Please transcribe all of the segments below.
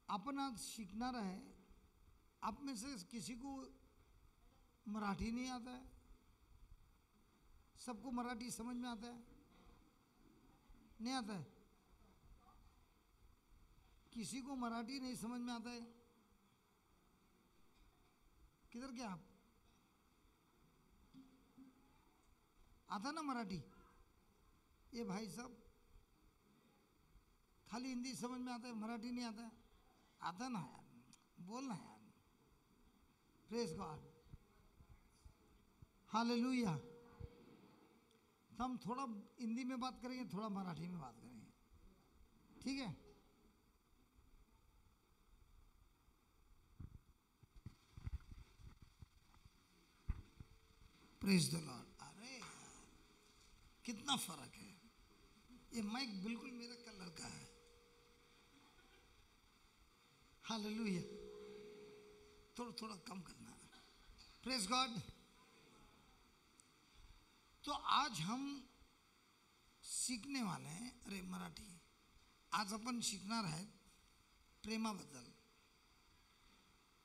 अपन आज सीखना है। आप में से किसी को मराठी नहीं आता है? सबको मराठी समझ में आता है? नहीं आता है? किसी को मराठी नहीं समझ में आता है? किधर क्या आप? आता ना मराठी? ये भाई साहब खाली हिंदी समझ में आता है, मराठी नहीं आता है? आता ना यार, बोलना यार। Praise God, hallelujah. तो हम थोड़ा हिंदी में बात करेंगे, थोड़ा मराठी में बात करेंगे, ठीक है? Praise the Lord. अरे यार कितना फर्क है। ये माइक बिल्कुल मेरा कलर का है। हालेलुया। थोड़ा थोड़ा कम करना। Praise God. तो आज हम शिकने वाले हैं, अरे मराठी, आज आपण शिकणार आहेत प्रेमाबद्दल।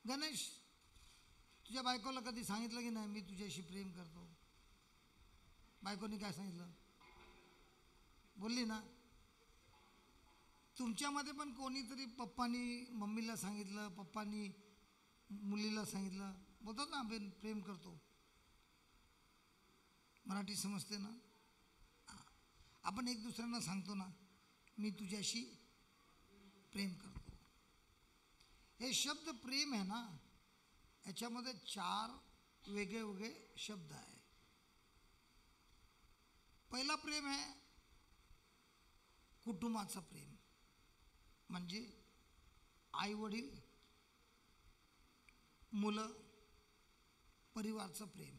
गणेश, तुझ्या बायकोला कधी सांगितलं की नाही मी तुझ्याशी प्रेम करतो? बायकोनी काय सांगितलं? बोलली ना? तुमच्यामध्ये पण कोणीतरी पप्पानी मम्मीला सांगितलं, पप्पानी मुलीला सांगितलं, बोलतात ना आपण प्रेम करतो? मराठी समजते ना? आपण एक दुसऱ्यांना सांगतो ना मी तुझ्याशी प्रेम करतो। हे शब्द प्रेम आहे ना, याच्यामध्ये 4 वेगळे वेगळे शब्द आहे। पहिला प्रेम आहे कुटुंबाचा प्रेम, म्हणजे आई वडील, मुलं, परिवारचं प्रेम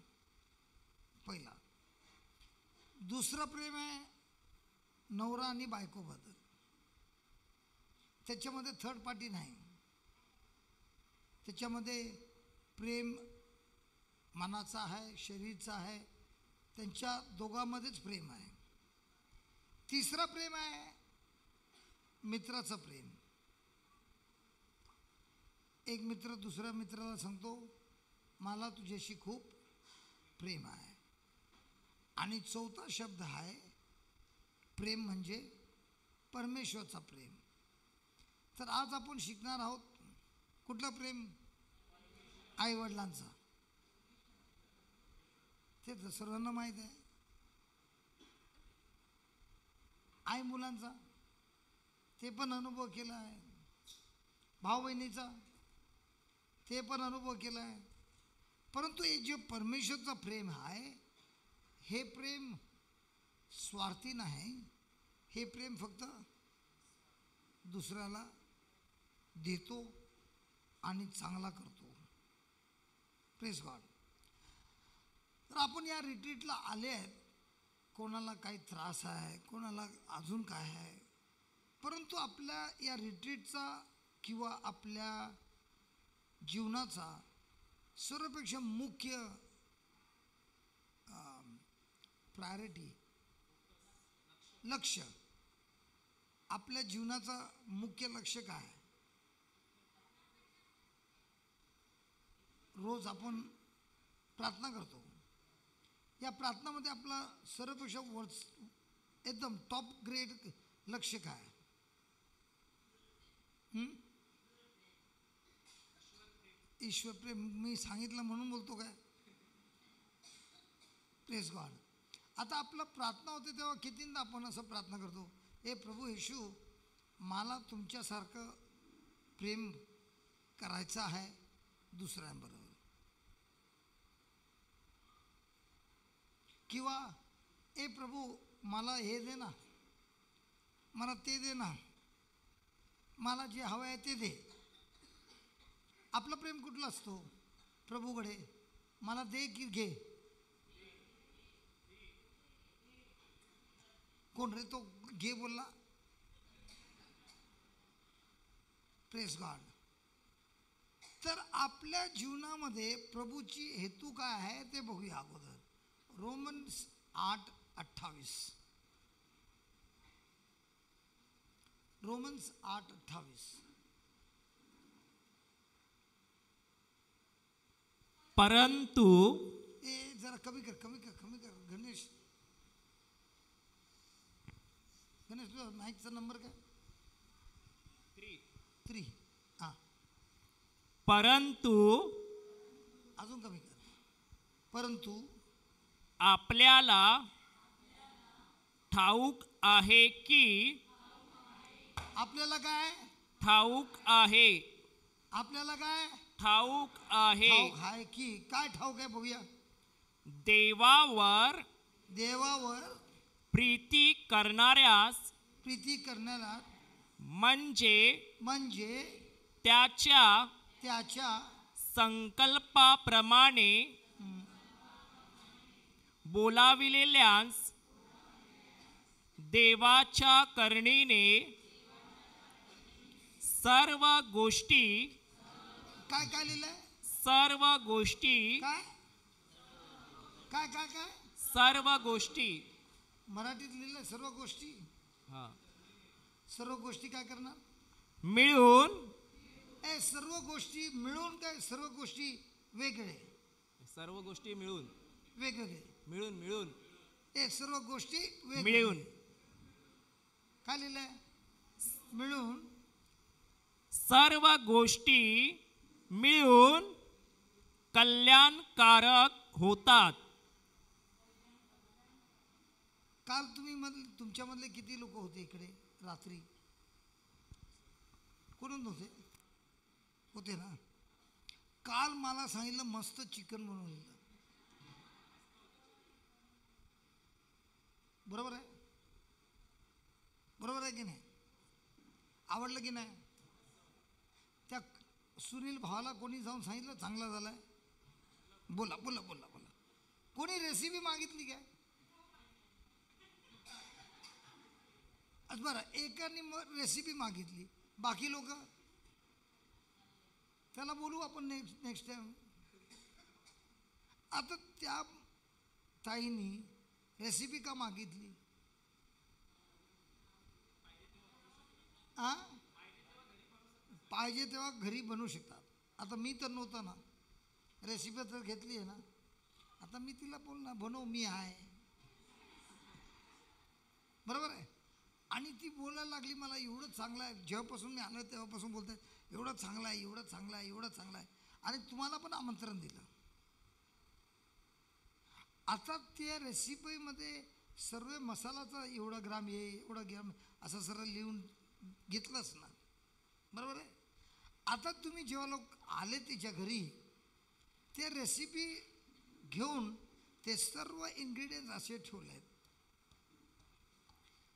पहिला। दुसरं प्रेम आहे नवरा आणि बायकोबद्दल, त्याच्यामध्ये थर्ड पार्टी नाही, त्याच्यामध्ये प्रेम मनाचा आहे, शरीराचा आहे, त्यांच्या दोघांमध्येच प्रेम आहे। तिसरा प्रेम आहे मित्राचं प्रेम। एक मित्र दुसऱ्या मित्राला सांगतो मला तुझ्याशी खूप प्रेम आहे। आणि चौथा शब्द आहे प्रेम म्हणजे परमेश्वरचा प्रेम। तर आज आपण शिकणार आहोत कुठलं प्रेम? आई वडिलांचा। ते तर सर्वांना माहीत आहे। आई मुलांचा ते पण अनुभव केला आहे, भाऊ बहिणीचा ते पण अनुभव केला आहे। परंतु हे जे परमेश्वरचा प्रेम आहे, हे प्रेम स्वार्थी नाही, हे प्रेम फक्त दुसऱ्याला देतो आणि चांगला करतो। Praise God. तर आपण या रिट्रीटला आले आहेत, कोणाला काही त्रास आहे, कोणाला अजून काय आहे, परंतु आपल्या या रिट्रीटचा किंवा आपल्या जीवनाचा सर्वपेक्षा मुख्य प्रायोरिटी, लक्ष्य, आपल्या जीवनाचा मुख्य लक्ष्य काय आहे? रोज आपण प्रार्थना करतो, या प्रार्थनामध्ये आपला सर्वपेक्षा एकदम टॉप ग्रेड लक्ष्य काय आहे? ईश्वर प्रेम। मी सांगितलं म्हणून बोलतो काय? Praise God. आता आपलं प्रार्थना होते तेव्हा कितींदा आपण असं प्रार्थना करतो, हे प्रभू येशू मला तुमच्यासारखं प्रेम करायचं आहे दुसऱ्यांबरोबर, किंवा ए प्रभू मला हे दे ना, मला ते दे ना, मला जे हवं आहे ते दे। आपलं प्रेम कुठलं असतो? प्रभूकडे मला दे की घे? कोण रे तो घे बोलला? Praise God. तर आपल्या जीवनामध्ये प्रभूची हेतू काय आहे ते बघूया अगोदर। Romans 8:28, Romans 8:28। परंतु जरा कमी कर गणेश तुझा माईकचा नंबर काय? 3. हां, परंतु अजून कमी कर. परंतु आपल्याला ठाऊक आहे की आपल्याला काय ठाऊक आहे आपल्याला काय ठाऊक आहे ठाऊक आहे की काय ठाऊक आहे बघूया. देवावर प्रीती करणाऱ्यास प्रीती करण्याला म्हणजे त्याच्या त्याच्या संकल्पाप्रमाणे बोलाविलेल्यास देवाच्या करणीने सर्व गोष्टी काय काय लिहिलंय? सर्व गोष्टी काय काय काय काय सर्व गोष्टी मराठीत लिहिलंय सर्व गोष्टी. सर्व गोष्टी काय करणार? मिळून सर्व गोष्टी मिळून काय सर्व गोष्टी वेगळे सर्व गोष्टी मिळून वेगवेगळे मिळून सर्व गोष्टी मिळून काय लिहिलंय? मिळून सर्व गोष्टी मिळून कल्याणकारक होतात. काल तुमच्यामधले किती लोक होते इकडे रात्री? कोण नव्हते? होते ना. काल मला सांगितलं मस्त चिकन बनवून. बरोबर आहे? बरोबर आहे की नाही? आवडलं की नाही? त्या सुनील भावाला कोणी जाऊन सांगितलं चांगला झालाय? बोला बोला बोला बोला. कोणी रेसिपी मागितली काय? बरं, एकाने मग रेसिपी मागितली, बाकी लोक त्याला बोलू आपण नेक्स्ट टाइम. आता त्या ताईनी रेसिपी का मागितली? पाहिजे तेव्हा घरी बनवू शकतात. आता मी तर नव्हतं ना, रेसिपी तर घेतली आहे ना. आता मी तिला बोलणार बनव, मी आहे. बरोबर आहे. आणि ती बोलायला लागली मला एवढं चांगलं आहे. जेव्हापासून मी आलो तेव्हापासून बोलते एवढं चांगलं आहे, एवढं चांगलं आहे, एवढं चांगलं आहे. आणि तुम्हाला पण आमंत्रण दिलं. आता त्या रेसिपीमध्ये सर्व मसालाचा एवढा ग्राम ये एवढा ग्राम असं सर्व लिहून घेतलंच ना. बरोबर आहे. आता तुम्ही जेव्हा लोक आले तिच्या घरी, ते रेसिपी घेऊन ते सर्व इन्ग्रेडियंट्स असे ठेवले आहेत.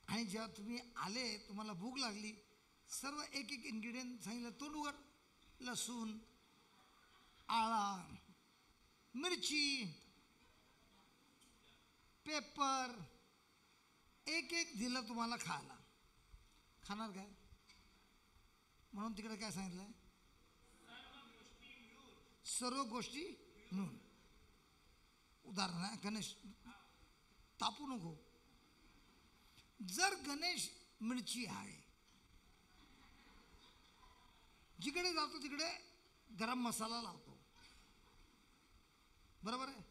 आणि जेव्हा तुम्ही आले, तुम्हाला भूक लागली, सर्व एक एक इन्ग्रेडियंट सांगितलं. तोंड उघड. लसूण, आळा, मिरची, पेपर, एक एक दिलं तुम्हाला खायला. खाणार काय? म्हणून तिकडे काय सांगितलंय? सर्व गोष्टी मिळून. उदाहरण आहे, गणेश तापू नको. जर गणेश मिरची आहे, जिकडे जातो तिकडे गरम मसाला लावतो. बरोबर आहे.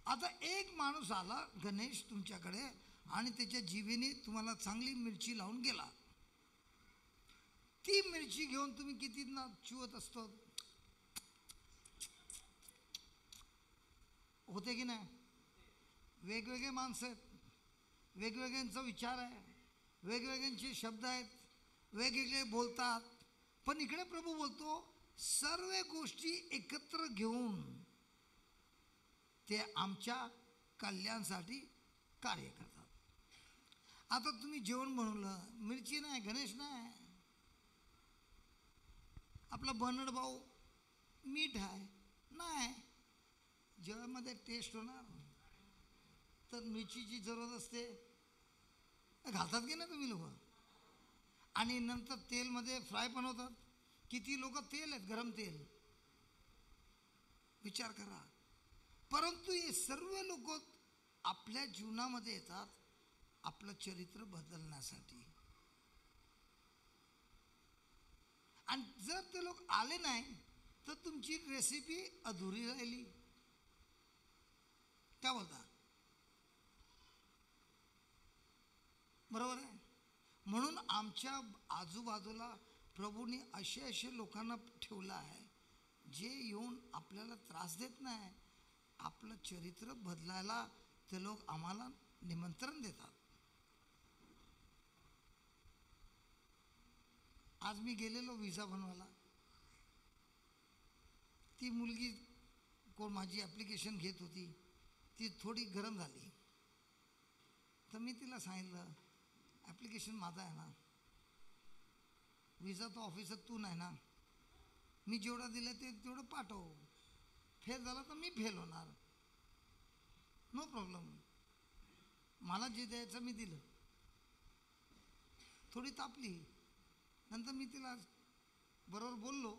आता एक माणूस आला गणेश तुमच्याकडे आणि त्याच्या जिभेने तुम्हाला चांगली मिरची लावून गेला. ती मिरची घेऊन तुम्ही किती ना चिवत असतो, होते की नाही? वेगवेगळे माणसं आहेत, वेगवेगळ्यांचा विचार आहे, वेगवेगळ्यांचे शब्द आहेत, वेगवेगळे बोलतात. पण इकडे प्रभू बोलतो सर्व गोष्टी एकत्र घेऊन ते आमच्या कल्याणासाठी कार्य करतात. आता तुम्ही जेवण बनवलं, मिरची नाही, गणेश नाही, आपला बनड भाऊ मीठ आहे नाही, जेवणामध्ये टेस्ट होणार तर मिरचीची जरूरत असते. घालतात की नाही तुम्ही लोक? आणि नंतर तेलमध्ये फ्राय पण होतात. किती लोक तेल आहेत, गरम तेल. विचार करा. परंतु हे सर्व लोक आपल्या जीवनामध्ये येतात आपलं चरित्र बदलण्यासाठी. आणि जर ते लोक आले नाही तर तुमची रेसिपी अधुरी राहिली. काय बोलता? बरोबर आहे. म्हणून आमच्या आजूबाजूला प्रभूने असे लोकांना ठेवलं आहे जे येऊन आपल्याला त्रास देत नाही. आपलं चरित्र बदलायला ते लोक आम्हाला निमंत्रण देतात. आज मी गेलेलो विजा बनवायला. ती मुलगी कोण माझी ॲप्लिकेशन घेत होती, ती थोडी गरम झाली. तर मी तिला सांगितलं, ॲप्लिकेशन माझा आहे ना, विजाचा ऑफिसर तू नाही ना, मी जेवढं दिलं ते तेवढं पाठव. फेल झाला तर मी फेल होणार, नो प्रॉब्लेम. मला जे द्यायचं मी दिलं. थोडी तापली. नंतर मी तिला बरोबर बोललो.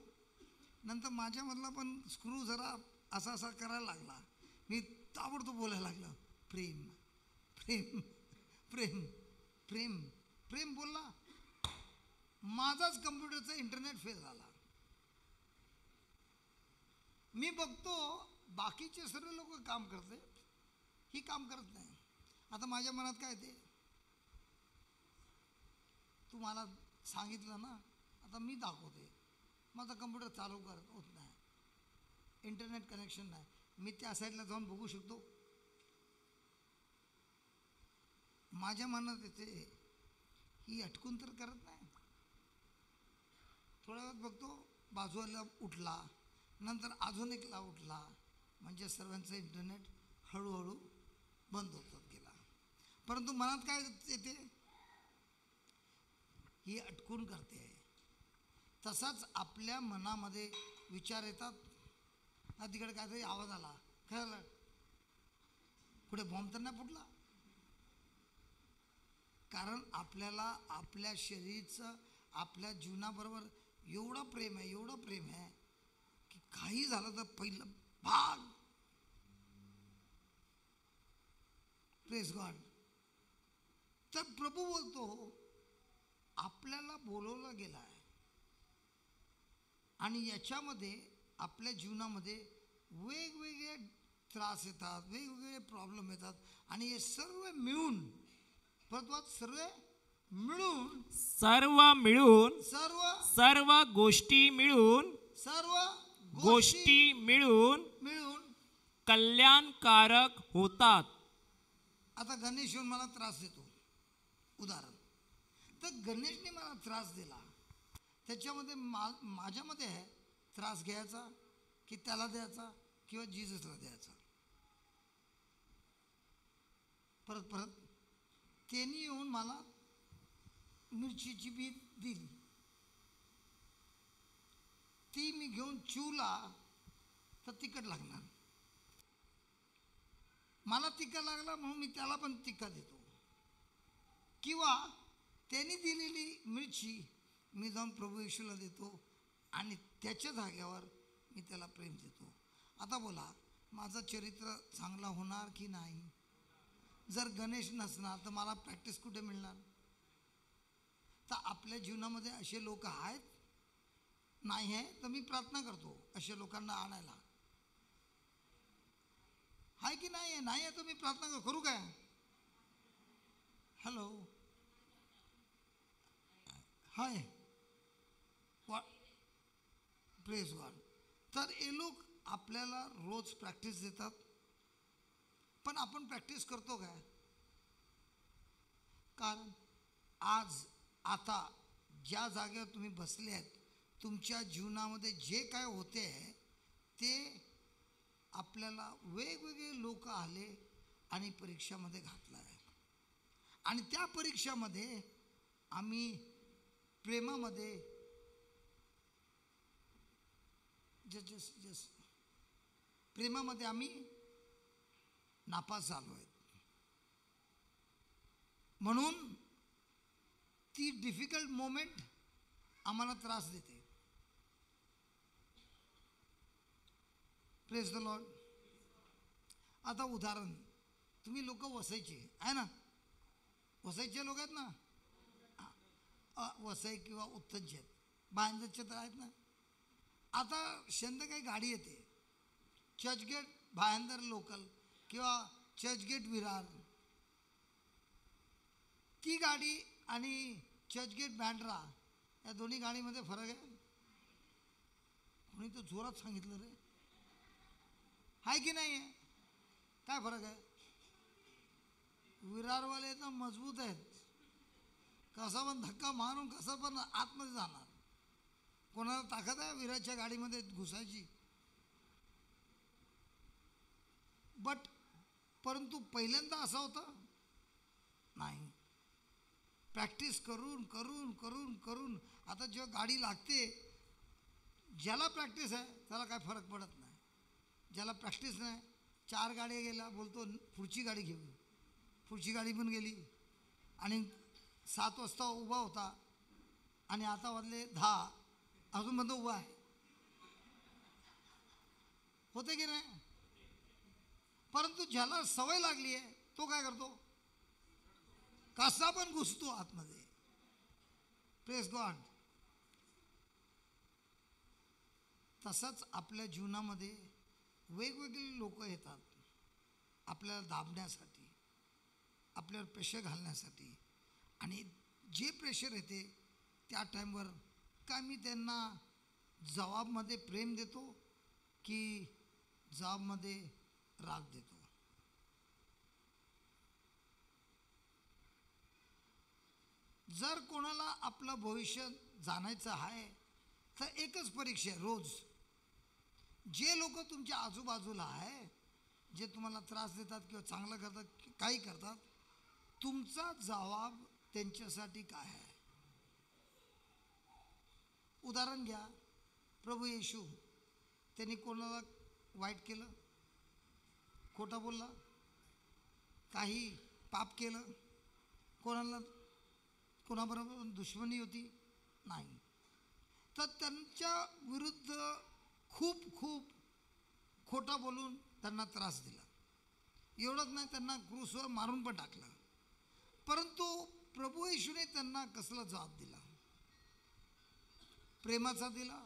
नंतर माझ्यामधला पण स्क्रू जरा असा असा करायला लागला. मी ताबडतोब बोलायला लागलं, प्रेम प्रेम प्रेम प्रेम प्रेम बोलला. माझाच कम्प्युटरचा इंटरनेट फेल झाला. मी बघतो बाकीचे सर्व लोक काम करते, ही काम करत नाही. आता माझ्या मनात काय ते, तू मला सांगितलं ना, आता मी दाखवते. माझा कम्प्युटर चालू करत होत नाही, इंटरनेट कनेक्शन नाही. मी त्या साईडला जाऊन बघू शकतो. माझ्या मनात येते, ही अटकून तर करत नाही. थोड्या वेळात बघतो बाजूला उठला, नंतर अजून एकला उठला. म्हणजे सर्वांचं इंटरनेट हळूहळू बंद होत गेला. परंतु मनात काय येते, ही अटकून करते. तसाच आपल्या मनामध्ये विचार येतात. तिकडे काहीतरी आवाज आला, खरं कुठे बॉम्ब तर नाही फुटला. कारण आपल्याला आपल्या शरीराचं आपल्या जीवनाबरोबर एवढं प्रेम आहे, एवढं प्रेम आहे की काही झालं तर पहिलं भाग. Praise God. तर प्रभू बोलतो, आपल्याला बोलवलं गेलं आहे आणि याच्यामध्ये आपल्या जीवनामध्ये वेगवेगळे त्रास येतात, वेगवेगळे प्रॉब्लेम येतात. आणि हे सर्व मिळून, परत सर्व मिळून सर्व मिळून सर्व सर्व गोष्टी मिळून सर्व गोष्टी मिळून मिळून कल्याणकारक होतात. आता गणेश येऊन मला त्रास देतो, उदाहरण. तर गणेशने मला त्रास दिला, त्याच्यामध्ये माझ्यामध्ये आहे त्रास घ्यायचा की त्याला द्यायचा किंवा जीजसला द्यायचा. परत परत त्यांनी येऊन मला मिरचीची बी दिली, ती मी घेऊन चिवला तर तिखट लागणार. मला तिखट लागला म्हणून मी त्याला पण तिखट देतो. किंवा त्यांनी दिलेली मिरची मी जाऊन प्रभू येशूला देतो आणि त्याच्या जाग्यावर मी त्याला प्रेम देतो. आता बोला, माझं चरित्र चांगला होणार की नाही? जर गणेश नसणार तर मला प्रॅक्टिस कुठे मिळणार? तर आपल्या जीवनामध्ये असे लोक आहेत, नाही आहे तर मी प्रार्थना करतो अशा लोकांना आणायला. आहे की नाही आहे? नाही आहे तर मी प्रार्थना करू काय? हॅलो, हाय, प्रेज गॉड. तर हे लोक आपल्याला रोज प्रॅक्टिस देतात, पण आपण प्रॅक्टिस करतो काय? कारण आज आता ज्या जागेवर तुम्ही बसले आहेत, तुमच्या जीवनामध्ये जे काय होते आहे ते आपल्याला वेगवेगळे लोक आले आणि परीक्षामध्ये घातलं आहे. आणि त्या परीक्षामध्ये आम्ही प्रेमामध्ये प्रेमामध्ये आम्ही नापास झालो आहे. म्हणून ती डिफिकल्ट मोमेंट आम्हाला त्रास देते. Praise the Lord. आता उदाहरण, तुम्ही लोक वसईचे आहे ना, वसईचे लोक आहेत ना, वसई किंवा उत्तरचे आहेत, भायंदरचे तर आहेत ना. आता काही गाडी येते, चर्चगेट भायंदर लोकल किंवा चर्चगेट विरार, ती गाडी आणि चर्चगेट बँड्रा या दोन्ही गाडीमध्ये फरक आहे. कोणी तर जोरात सांगितलं रे, आहे की नाही आहे? काय फरक आहे? विरारवाले तर मजबूत आहेत, कसा पण धक्का मारून कसं पण आतमध्ये जाणार. कोणाला ताकद आहे विरारच्या गाडीमध्ये घुसायची? परंतु पहिल्यांदा असं होतं नाही. प्रॅक्टिस करून करून करून करून आता जेव्हा गाडी लागते, ज्याला प्रॅक्टिस आहे त्याला काय फरक पडत नाही. ज्याला प्रॅक्टिस नाही, 4 गाड्या गेला बोलतो पुढची गाडी घेऊ. पुढची गाडी पण गेली आणि 7 वाजता उभा होता आणि आता वाजले 10, अजून म्हणतो उभा आहे. होते की नाही? परंतु ज्याला सवय लागली आहे तो काय करतो? कसा पण घुसतो आतमध्ये. Praise God. तसंच आपल्या जीवनामध्ये वेगवेगळे लोक येतात आपल्याला दाबण्यासाठी, आपल्यावर प्रेशर घालण्यासाठी. आणि जे प्रेशर येते त्या टाईमवर काय मी त्यांना जबाबमध्ये प्रेम देतो की जबाबमध्ये राग देतो? जर कोणाला आपलं भविष्य जाणायचं आहे तर एकच परीक्षा आहे रोज. जे लोक तुमच्या आजूबाजूला आहे, जे तुम्हाला त्रास देतात किंवा चांगलं करतात, काही करतात, तुमचा जबाब त्यांच्यासाठी काय आहे? उदाहरण घ्या, प्रभू येशू, त्यांनी कोणाला वाईट केलं? खोटा बोलला? काही पाप केलं? कोणाबरोबर दुश्मनी होती? नाही. तर त्यांच्या विरुद्ध खूप खूप खोटं बोलून त्यांना त्रास दिला. एवढंच नाही, त्यांना क्रूसवर मारून पण टाकलं. परंतु प्रभू येशूने त्यांना कसला जबाब दिला? प्रेमाचा दिला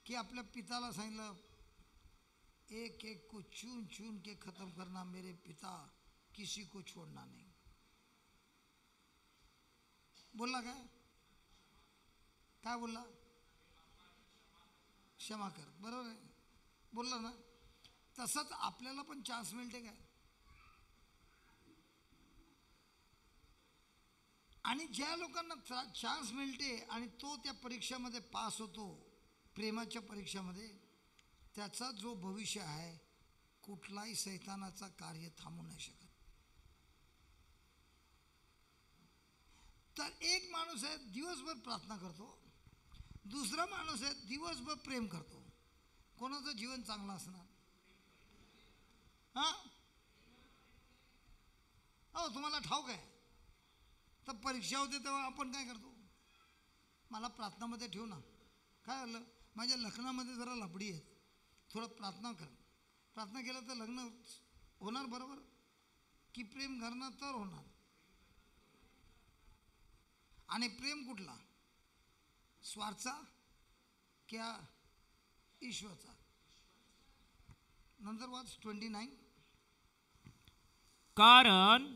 की आपल्या पिताला सांगितलं, एक एक को चून चून के खत्म करना मेरे पिता, किसी को छोड़ना नहीं. बोलला काय? काय बोलला? क्षमा कर. बरोबर आहे, बोलला ना? तसंच आपल्याला पण चान्स मिळते काय? आणि ज्या लोकांना चान्स मिळते आणि तो त्या परीक्षेमध्ये पास होतो, प्रेमाच्या परीक्षेमध्ये, त्याचा जो भविष्य आहे कुठलाही सैतानाचा कार्य थांबू नाही शकत. तर एक माणूस आहे दिवसभर प्रार्थना करतो, दुसरा माणूस आहे दिवसभर प्रेम करतो. कोणाचं जीवन चांगलं असणार? हां, हो, तुम्हाला ठाऊक आहे. तर परीक्षा होते तेव्हा आपण काय करतो? मला प्रार्थनामध्ये ठेव ना. काय झालं? माझ्या लग्नामध्ये जरा लफडी आहेत, थोडं प्रार्थना कर. प्रार्थना केलं तर लग्न होणार बरोबर? की प्रेम करणार तर होणार? आणि प्रेम कुठला? स्वार्थचा क्या ईश्वरचा? नंतर वाच 29. कारण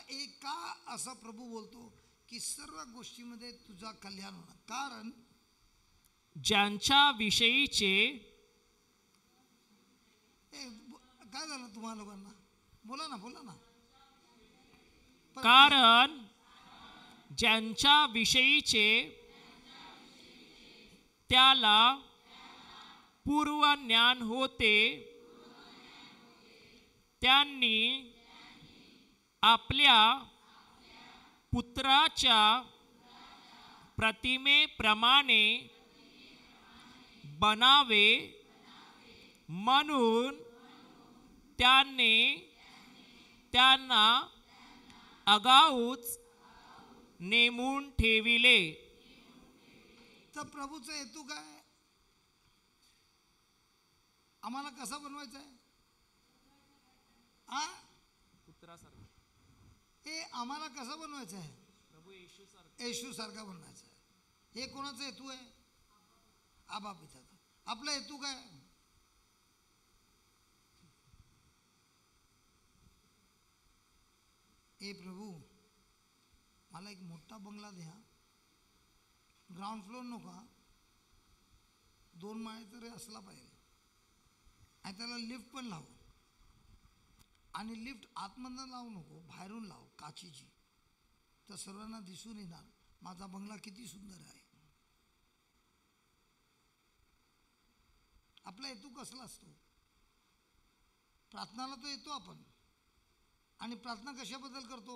एक का असं प्रभू बोलतो की सर्व गोष्टीमध्ये तुझा कल्याण होणार? कारण ज्यांच्या विषयीचे काय झालं तुम्हाला लोकांना? बोला ना. कारण ज्यांच्या विषयीचे त्याला पूर्वज्ञान होते, त्यांनी आपल्या पुत्राच्या प्रतिमेप्रमाणे बनावे म्हणून त्यांना आगाऊच नेमून ठेविले. तर प्रभूचा हेतू काय? आम्हाला कसा बनवायचा आहे? हे आम्हाला कसं बनवायचं आहे? येशू सारखा बनवायचा आहे. हे कोणाचा हेतू आहे? आबा पिताचा. आपला हेतू काय? ए प्रभू, मला एक मोठा बंगला द्या, ग्राउंड फ्लोअर नका, 2 माळे तरी असला पाहिजे, आणि त्याला लिफ्ट पण लाव, आणि लिफ्ट आतमधनं लावू नको, बाहेरून लाव, काचेची, तर सर्वांना दिसून येणार माझा बंगला किती सुंदर आहे. आपला हेतू कसला असतो? प्रार्थनाला तो येतो आपण, आणि प्रार्थना कशाबद्दल करतो?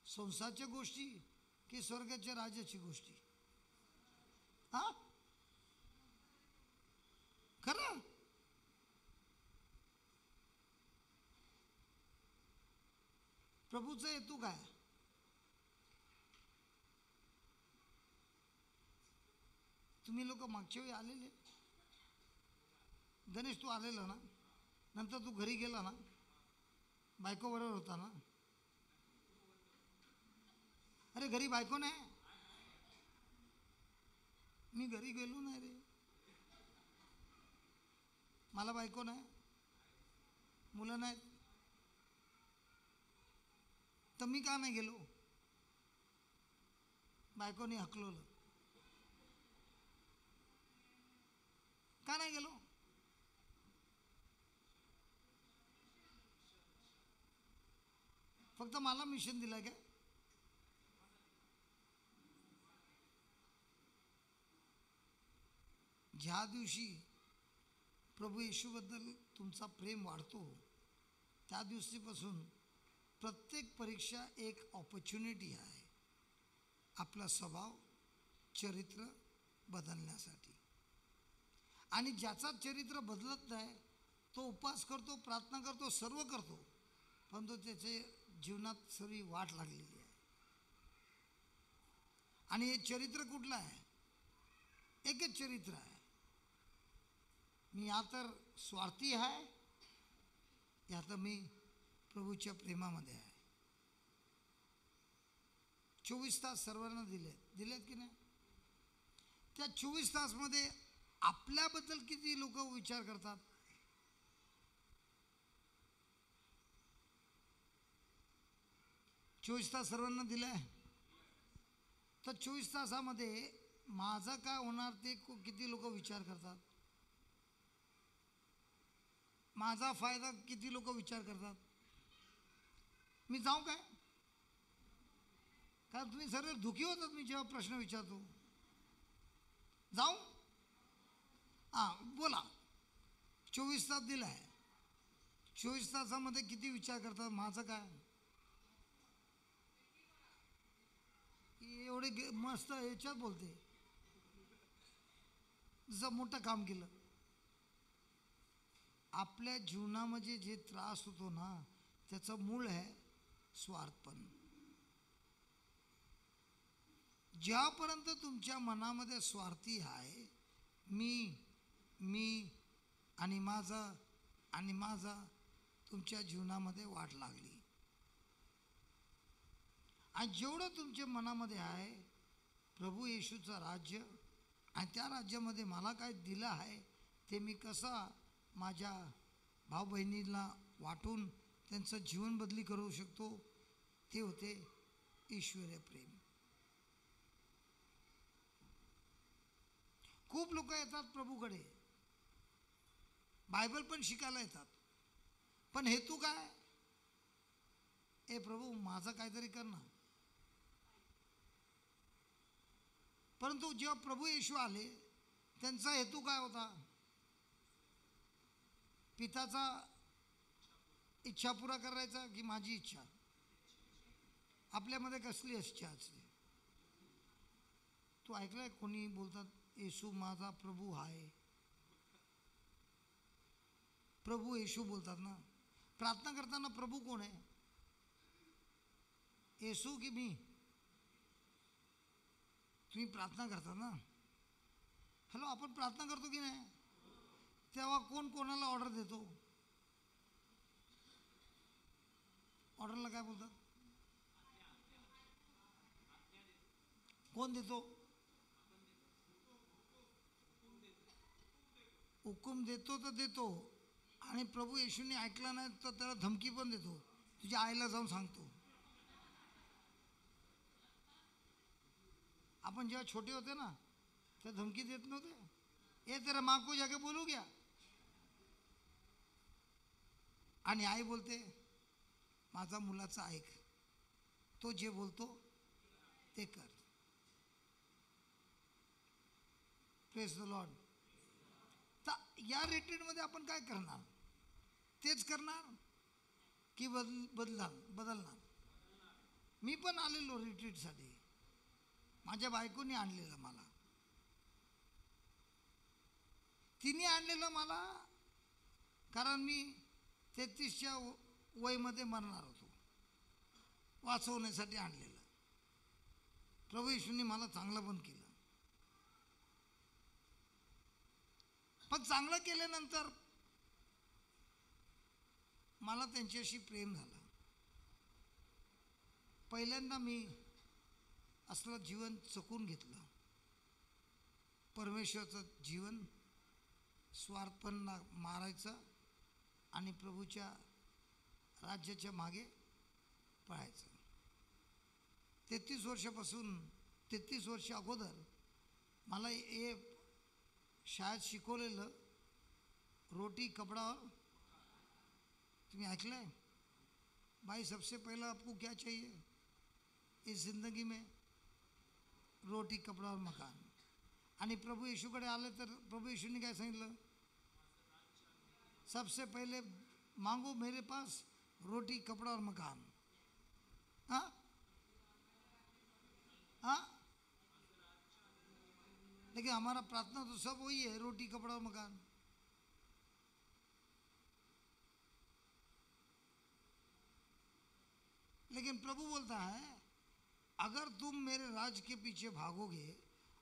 संसाराच्या गोष्टी की स्वर्गाच्या राज्याची गोष्टी? हा, खरं. प्रभूचा हेतू काय? तुम्ही लोक मागच्या वेळी आलेले, गणेश तू आलेला ना, नंतर तू घरी गेला ना, बायको बरोबर होता ना? अरे घरी बायको नाही, मी घरी गेलो नाही रे, मला बायको नाही, मुलं नाहीत, तर मी का नाही गेलो? बायकोनी हकलवलं, का नाही गेलो? फक्त मला मिशन दिलं काय? ज्या दिवशी प्रभू येशूबद्दल तुमचा प्रेम वाढतो, त्या दिवशीपासून प्रत्येक परीक्षा एक ऑपॉर्च्युनिटी आहे आपला स्वभाव, चरित्र बदलण्यासाठी. आणि ज्याचा चरित्र बदलत नाही तो उपवास करतो, प्रार्थना करतो, सर्व करतो, परंतु त्याचे जीवनात सर्व वाट लागलेली आहे. आणि हे चरित्र कुठलं आहे? एकच चरित्र आहे, मी या तर स्वार्थी आहे, या तर मी प्रभूच्या प्रेमामध्ये आहे. 24 तास सर्वांना दिलेत की नाही? त्या 24 तासमध्ये आपल्याबद्दल किती लोक विचार करतात? 24 तास सर्वांना दिलाय, तर 24 तासामध्ये माझं काय होणार ते किती लोक विचार करतात? माझा फायदा किती लोक विचार करतात? मी जाऊ काय? कारण तुम्ही सर्व दुखी होतात मी जेव्हा प्रश्न विचारतो. जाऊ? हां बोला. 24 तास दिलाय, 24 तासामध्ये किती विचार करतात माझं काय? एवढे मस्त याच्यात बोलते जसं मोठं काम केलं. आपल्या जीवनामध्ये जे त्रास होतो ना, त्याचं मूळ आहे स्वार्थपण. ज्यापर्यंत तुमच्या मनामध्ये स्वार्थी आहे, मी आणि माझा तुमच्या जीवनामध्ये वाट लागली. आणि जेवढं तुमच्या मनामध्ये आहे प्रभू येशूचं राज्य, आणि त्या राज्यामध्ये मला काय दिलं आहे ते मी कसा माझ्या भाऊ बहिणीला वाटून त्यांचं जीवन बदली करू शकतो, ते होते ईश्वरीय प्रेम. खूप लोक येतात प्रभूकडे, बायबल पण शिकायला येतात, पण हेतू काय? ए प्रभू माझं काहीतरी कर ना. परंतु जेव्हा प्रभू येशू आले, त्यांचा हेतू काय होता? पिताचा इच्छा पुरा करायचा की माझी इच्छा? आपल्यामध्ये कसली इच्छा असते? तू ऐकलंय कोणी बोलतात येशू माझा प्रभू आहे? प्रभू येशू बोलतात ना. प्रार्थना करताना प्रभू कोण आहे? येशू की मी? तुम्ही प्रार्थना करता ना, हॅलो, आपण प्रार्थना करतो की नाही? तेव्हा कोण कोणाला ऑर्डर देतो? ऑर्डरला काय बोलतात? कोण देतो? हुकूम देतो तर देतो, आणि प्रभू येशूने ऐकला नाही तर त्याला धमकी पण देतो, तुझ्या आईला जाऊन सांगतो. आपण जेव्हा छोटे होते ना त्या धमकी देत नव्हते, ए तेरा माँ को जाके बोलू गया. आणि आई बोलते माझा मुलाचा ऐक, तो जे बोलतो ते कर. Praise the Lord. तर या रिट्रीटमध्ये आपण काय करणार? तेच करणार की बदलणार? मी पण आलेलो रिट्रीटसाठी, माझ्या बायकोनी आणलेलं मला, तिने आणलेलं मला, कारण मी 33च्या वयमध्ये मरणार होतो, वाचवण्यासाठी आणलेलं. प्रभू येशूंनी मला चांगलं पण केलं. पण चांगलं केल्यानंतर मला त्यांच्याशी प्रेम झालं. पहिल्यांदा मी असलं जीवन जगून घेतलं, परमेश्वराचं जीवन, स्वार्थपण मारायचं आणि प्रभूच्या राज्याच्या मागे पळायचं. 33 वर्षापासून 33 वर्ष अगोदर मला हे शाळेत शिकवलेलं रोटी कपडा और, तुम्ही ऐकलंय? भाई सबसे पहला आपको क्या चाहिए इस जिंदगी में? रोटी कपडा और मकान. आणि प्रभू येशूकडे आले तर प्रभू येशूंनी काय सांगितलं? सबसे पहले मांगो मेरे पास रोटी कपड़ा और मकान. हाँ हाँ, लेकिन हमारा प्रार्थना तो सब वही है, रोटी कपड़ा और मकान. लेकिन प्रभु बोलता है अगर तुम मेरे राज के पीछे भागोगे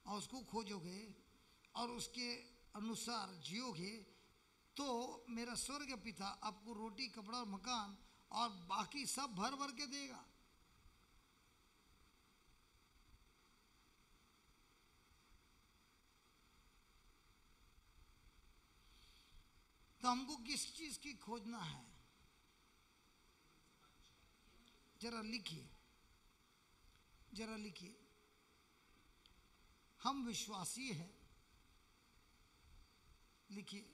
और उसको खोजोगे और उसके अनुसार जियोगे तो मेरा स्वर्ग पिता आपको रोटी कपड़ा और मकान और बाकी सब भर भर के देगा. तो हमको किस चीज की खोजना है? जरा लिखिए, जरा लिखिए. हम विश्वासी हैं, लिखिए,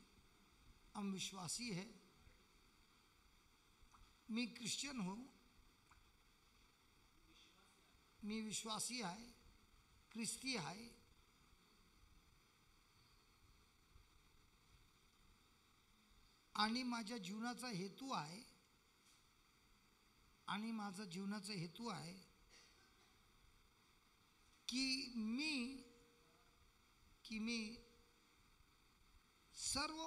हम विश्वासी है. मी ख्रिश्चन हूँ, मी विश्वासी आहे, ख्रिस्ती आहे. आणि माझ्या जीवनाचा हेतू आहे, आणि माझा जीवनाचा हेतू आहे की मी सर्व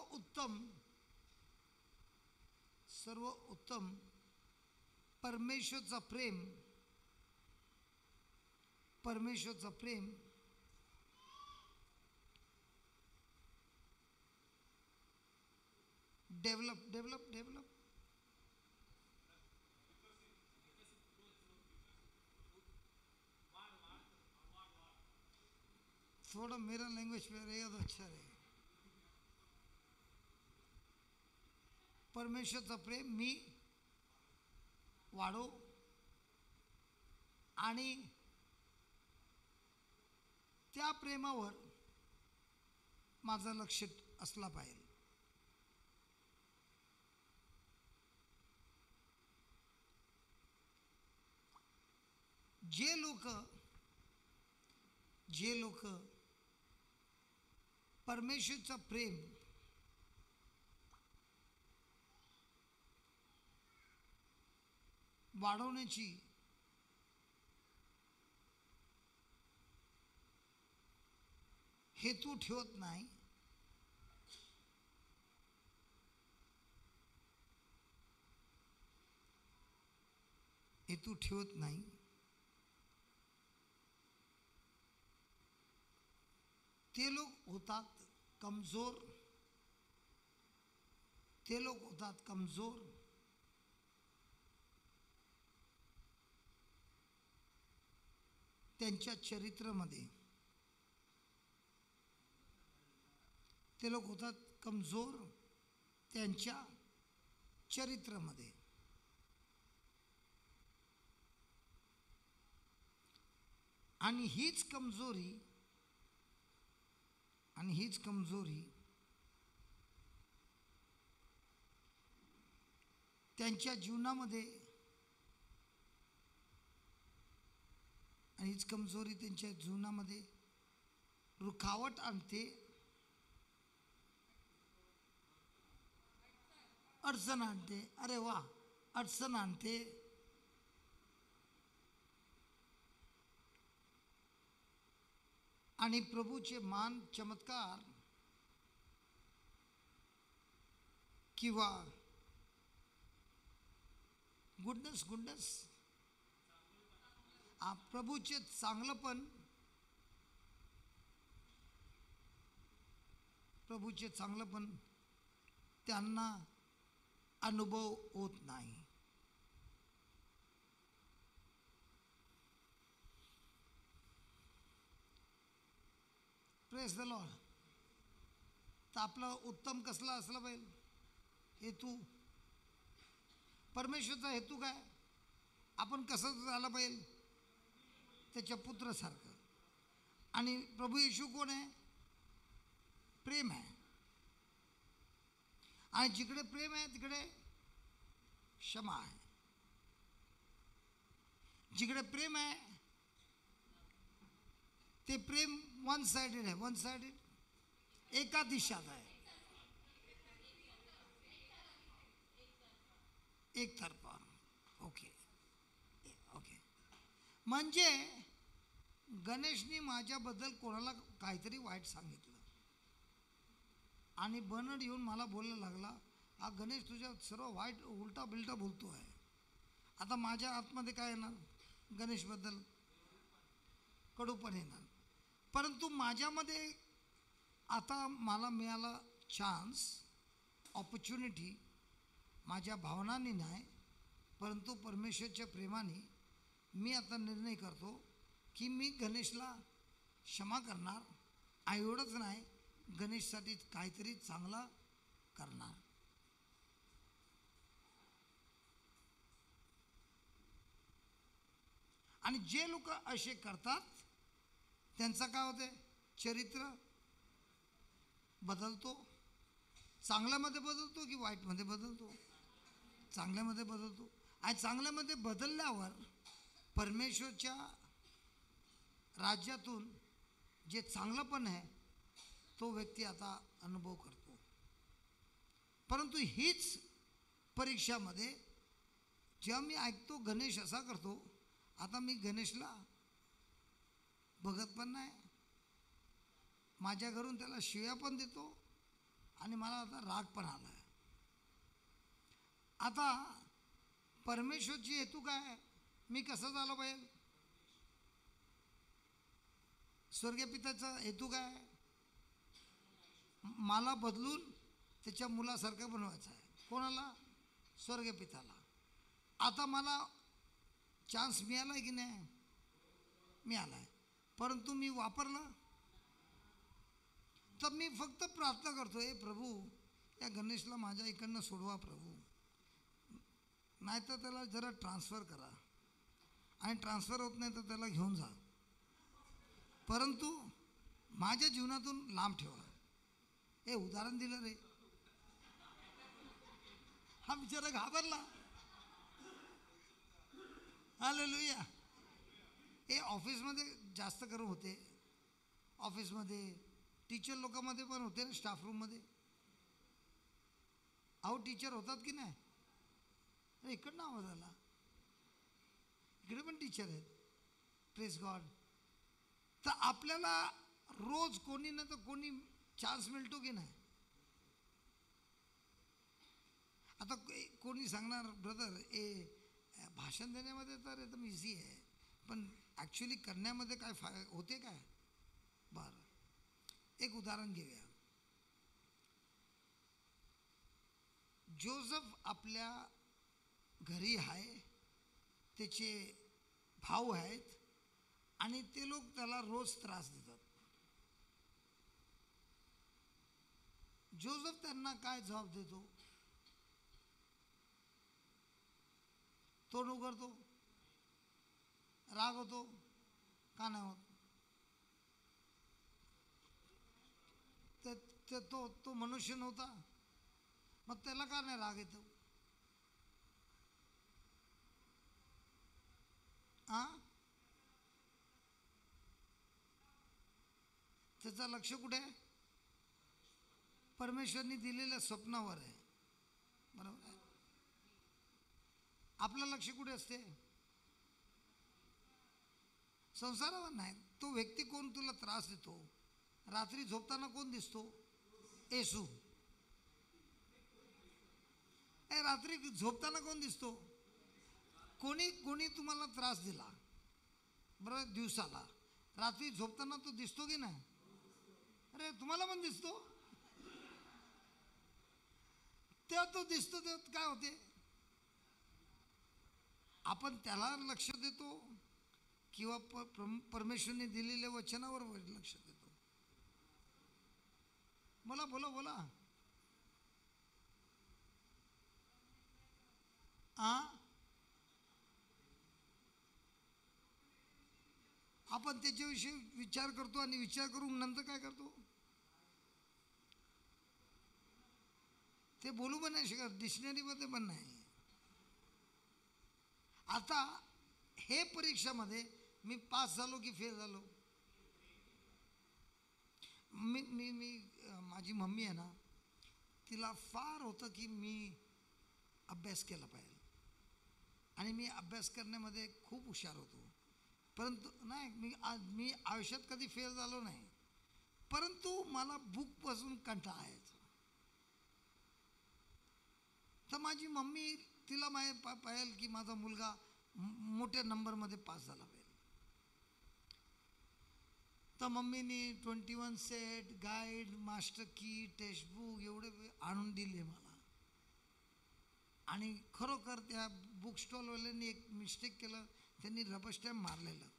उत्तम परमेश्वरचा प्रेम डेव्हलप थोड़ा मेरा लैंग्वेज पे रहेगा तो अच्छा रहेगा. परमेश्वरचा प्रेम मी वाढो आणि त्या प्रेमावर माझं लक्ष असला पाहिजे. जे लोक परमेश्वरचा प्रेम वाढवण्याची हेतू ठेवत नाही, ते लोक होतात कमजोर. त्यांच्या चरित्रामध्ये ते लोक होतात कमजोर त्यांच्या चरित्रामध्ये. आणि हीच कमजोरी त्यांच्या जीवनामध्ये रुखावट आणते, अडचण आणते. अरे वा, अडचण आणते. आणि प्रभूचे मान चमत्कार किंवा गुडनेस प्रभूचे चांगलंपण त्यांना अनुभव होत नाही. Praise the Lord. तर आपलं उत्तम कसला असलं पाहिजे हेतू, परमेश्वरचा हेतू काय, आपण कसं झालं पाहिजे, त्याच्या पुत्रासारखं. आणि प्रभू येशू कोण आहे, प्रेम आहे. आणि जिकडे प्रेम आहे तिकडे क्षमा आहे. जिकडे प्रेम आहे ते प्रेम वन साइडेड आहे, एका दिशात आहे, एकतर्फा. ओके. म्हणजे गणेशनी माझ्याबद्दल कोणाला काहीतरी वाईट सांगितलं आणि बनड येऊन मला बोलायला लागला, हा गणेश तुझ्या सर्व वाईट उलटा बिलटा बोलतो आहे. आता माझ्या आतमध्ये काय येणार, गणेशबद्दल कडूपण येणार. परंतु माझ्यामध्ये आता मला मिळाला चान्स, ऑपॉर्च्युनिटी, माझ्या भावनांनी नाही परंतु परमेश्वरच्या प्रेमाने मी आता निर्णय करतो की मी गणेशला क्षमा करणार. एवढंच नाही, गणेशसाठी काहीतरी चांगला करणार. आणि जे लोक असे करतात त्यांचं काय होते, चरित्र बदलतो. चांगल्यामध्ये बदलतो की वाईटमध्ये बदलतो, चांगल्यामध्ये बदलतो. आणि चांगल्यामध्ये बदलल्यावर परमेश्वरच्या राज्यातून जे चांगलंपण आहे तो व्यक्ती आता अनुभव करतो. परंतु हीच परीक्षामध्ये जेव्हा मी ऐकतो गणेश असा करतो, आता मी गणेशला बघत पण नाही, माझ्या घरून त्याला शिव्या पण देतो आणि मला आता राग पण आला आहे. आता परमेश्वरची हेतू काय, मी कसं झालं पाहिजे, स्वर्गीय पित्याचा हेतू काय, मला बदलून त्याच्या मुलासारखं बनवायचं आहे. कोणाला, स्वर्गीय पित्याला. आता मला चान्स मिळाला आहे की नाही, मिळाला आहे. परंतु मी वापरला तर मी फक्त प्रार्थना करतो, हे प्रभू या गणेशला माझ्या इकडनं सोडवा प्रभू, नाहीतर त्याला जरा ट्रान्सफर करा, आणि ट्रान्सफर होत नाही तर त्याला घेऊन जा, परंतु माझ्या जीवनातून लांब ठेवा. हे उदाहरण दिलं रे, हा बिचारा घाबरला. हालेलुया. हे ऑफिसमध्ये जास्त करून होते, ऑफिसमध्ये टीचर लोकांमध्ये पण होते ना, स्टाफ रूममध्ये. अहो टीचर होतात की नाही, अरे इकडनं आवाज आला, इकडे पण टीचर आहेत. Praise God. तर आपल्याला रोज कोणी ना तर कोणी चान्स मिळतो की नाही. आता कोणी सांगणार, ब्रदर भाषण देण्यामध्ये तर एकदम इझी आहे, पण ॲक्च्युली करण्यामध्ये काय होते काय. बरं, एक उदाहरण घेऊया. जोसेफ आपल्या घरी आहे, त्याचे भाऊ आहेत आणि ते लोक त्याला रोज त्रास देतात. जोसेफ त्यांना काय जबाब देतो, तोंड उघडतो, राग होतो, का नाही होत? तो मनुष्य नव्हता, मग त्याला का नाही राग येतो? हा, त्याचं लक्ष कुठे आहे? परमेश्वरने दिलेल्या स्वप्नावर आहे, बरोबर आहे. आपलं लक्ष कुठे असते? संसारावर नाही. तो व्यक्ती कोण तुला त्रास देतो? रात्री झोपताना कोण दिसतो? येशू. रात्री झोपताना कोण दिसतो? कोणी कोणी तुम्हाला त्रास दिला, बरं, दिवसाला, रात्री झोपताना तो दिसतो की नाही? अरे तुम्हाला पण दिसतो. तेव्हा तो दिसतो तेव्हा काय होते? आपण त्याला लक्ष देतो किंवा परमेश्वरने दिलेल्या वचनावर लक्ष देतो? बोला बोला बोला. आपण त्याच्याविषयी विचार करतो आणि विचार करून नंतर काय करतो? ते बोलू पण नाही शकत, डिक्शनरीमध्ये पण नाही. आता हे परीक्षामध्ये मी पास झालो की फेल झालो? मी मी मी माझी मम्मी आहे ना, तिला फार होतं की मी अभ्यास केला पाहिजे आणि मी अभ्यास करण्यामध्ये खूप हुशार होतो. परंतु नाही, मी आयुष्यात कधी फेल झालो नाही, परंतु मला बुकपासून कंटाळा यायचा. तर माझी मम्मी, तिला पाहिजे की माझा मुलगा मोठ्या नंबरमध्ये पास झाला पाहिजे. तर मम्मीनी 21 सेट, गाईड, मास्टर की, टेक्स्टबुक एवढे आणून दिले मला. आणि खरोखर त्या बुक स्टॉलवाल्यांनी एक मिस्टेक केलं, त्यांनी रबर स्टॅम्प मारलेलं,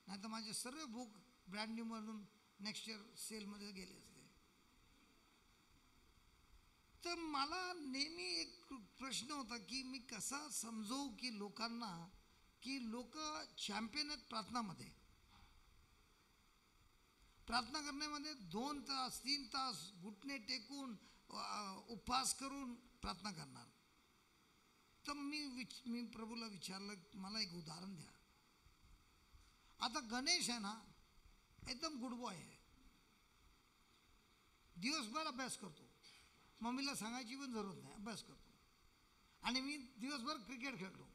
नाही तर माझे सर्व बुक ब्रँड न्यूमधून नेक्स्ट इयर सेलमध्ये गेले असते. तर मला नेहमी एक प्रश्न होता की मी कसा समजवू की लोकांना की लोक चॅम्पियन आहेत प्रार्थनामध्ये. प्रार्थना करण्यामध्ये 2 तास 3 तास घुटणे टेकून उपवास करून प्रार्थना करणार. तर मी प्रभूला विचारलं, मला एक उदाहरण द्या. आता गणेश आहे ना, एकदम गुड बॉय आहे, दिवसभर अभ्यास करतो, मम्मीला सांगायची पण जरूरत नाही, अभ्यास करतो. आणि मी दिवसभर क्रिकेट खेळतो,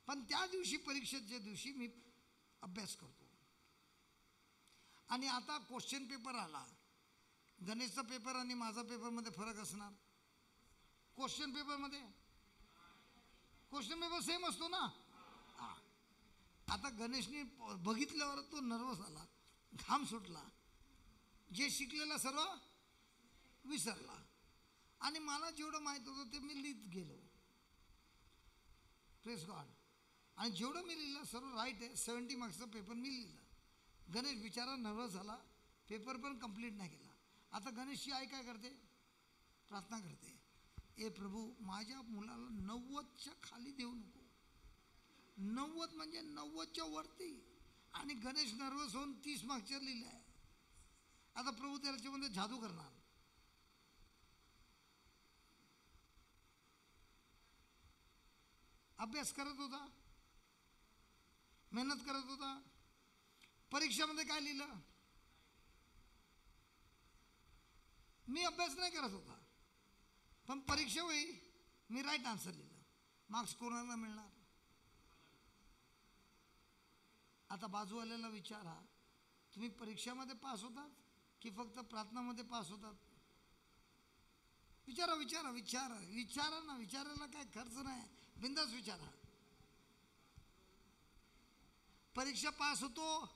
पण त्या दिवशी परीक्षेच्या दिवशी मी अभ्यास करतो. आणि आता क्वेश्चन पेपर आला, गणेशचा पेपर आणि माझा पेपरमध्ये फरक असणार. क्वेश्चन पेपर सेम असतो ना. हां, आता गणेशने बघितल्यावर तो नर्वस झाला, घाम सुटला, जे शिकलेला सर्व विसरला. आणि मला जेवढं माहीत होतं ते मी लिहित गेलो, प्रेस गॉड. आणि जेवढं मी लिहिलं सर्व राईट आहे, 70 मार्क्सचा पेपर मी लिहिला. गणेश बिचारा नर्वस झाला, पेपर पण कंप्लीट नाही केला. आता गणेशची आई काय करते? प्रार्थना करते, ए प्रभू, माझ्या मुलाला 90च्या खाली देऊ नको. 90 म्हणजे 90च्या वरती. आणि गणेश नर्वस होऊन 30 मार्क्सवर लिहिलं आहे. आता प्रभू त्याच्यामध्ये जादू करणार. अभ्यास करत होता, मेहनत करत होता, परीक्षेमध्ये काय लिहिलं? मी अभ्यास नाही करत होता, पण परीक्षेवेळी मी राईट आन्सर लिहिलं, मार्क्स कोणाला मिळणार? आता बाजूवाल्याला विचारा, तुम्ही परीक्षेमध्ये पास होतात की फक्त प्रार्थनामध्ये पास होतात? विचारा विचारा विचारा विचारा ना, विचारायला काय खर्च नाही, बिंदास विचारा. परीक्षा पास होतो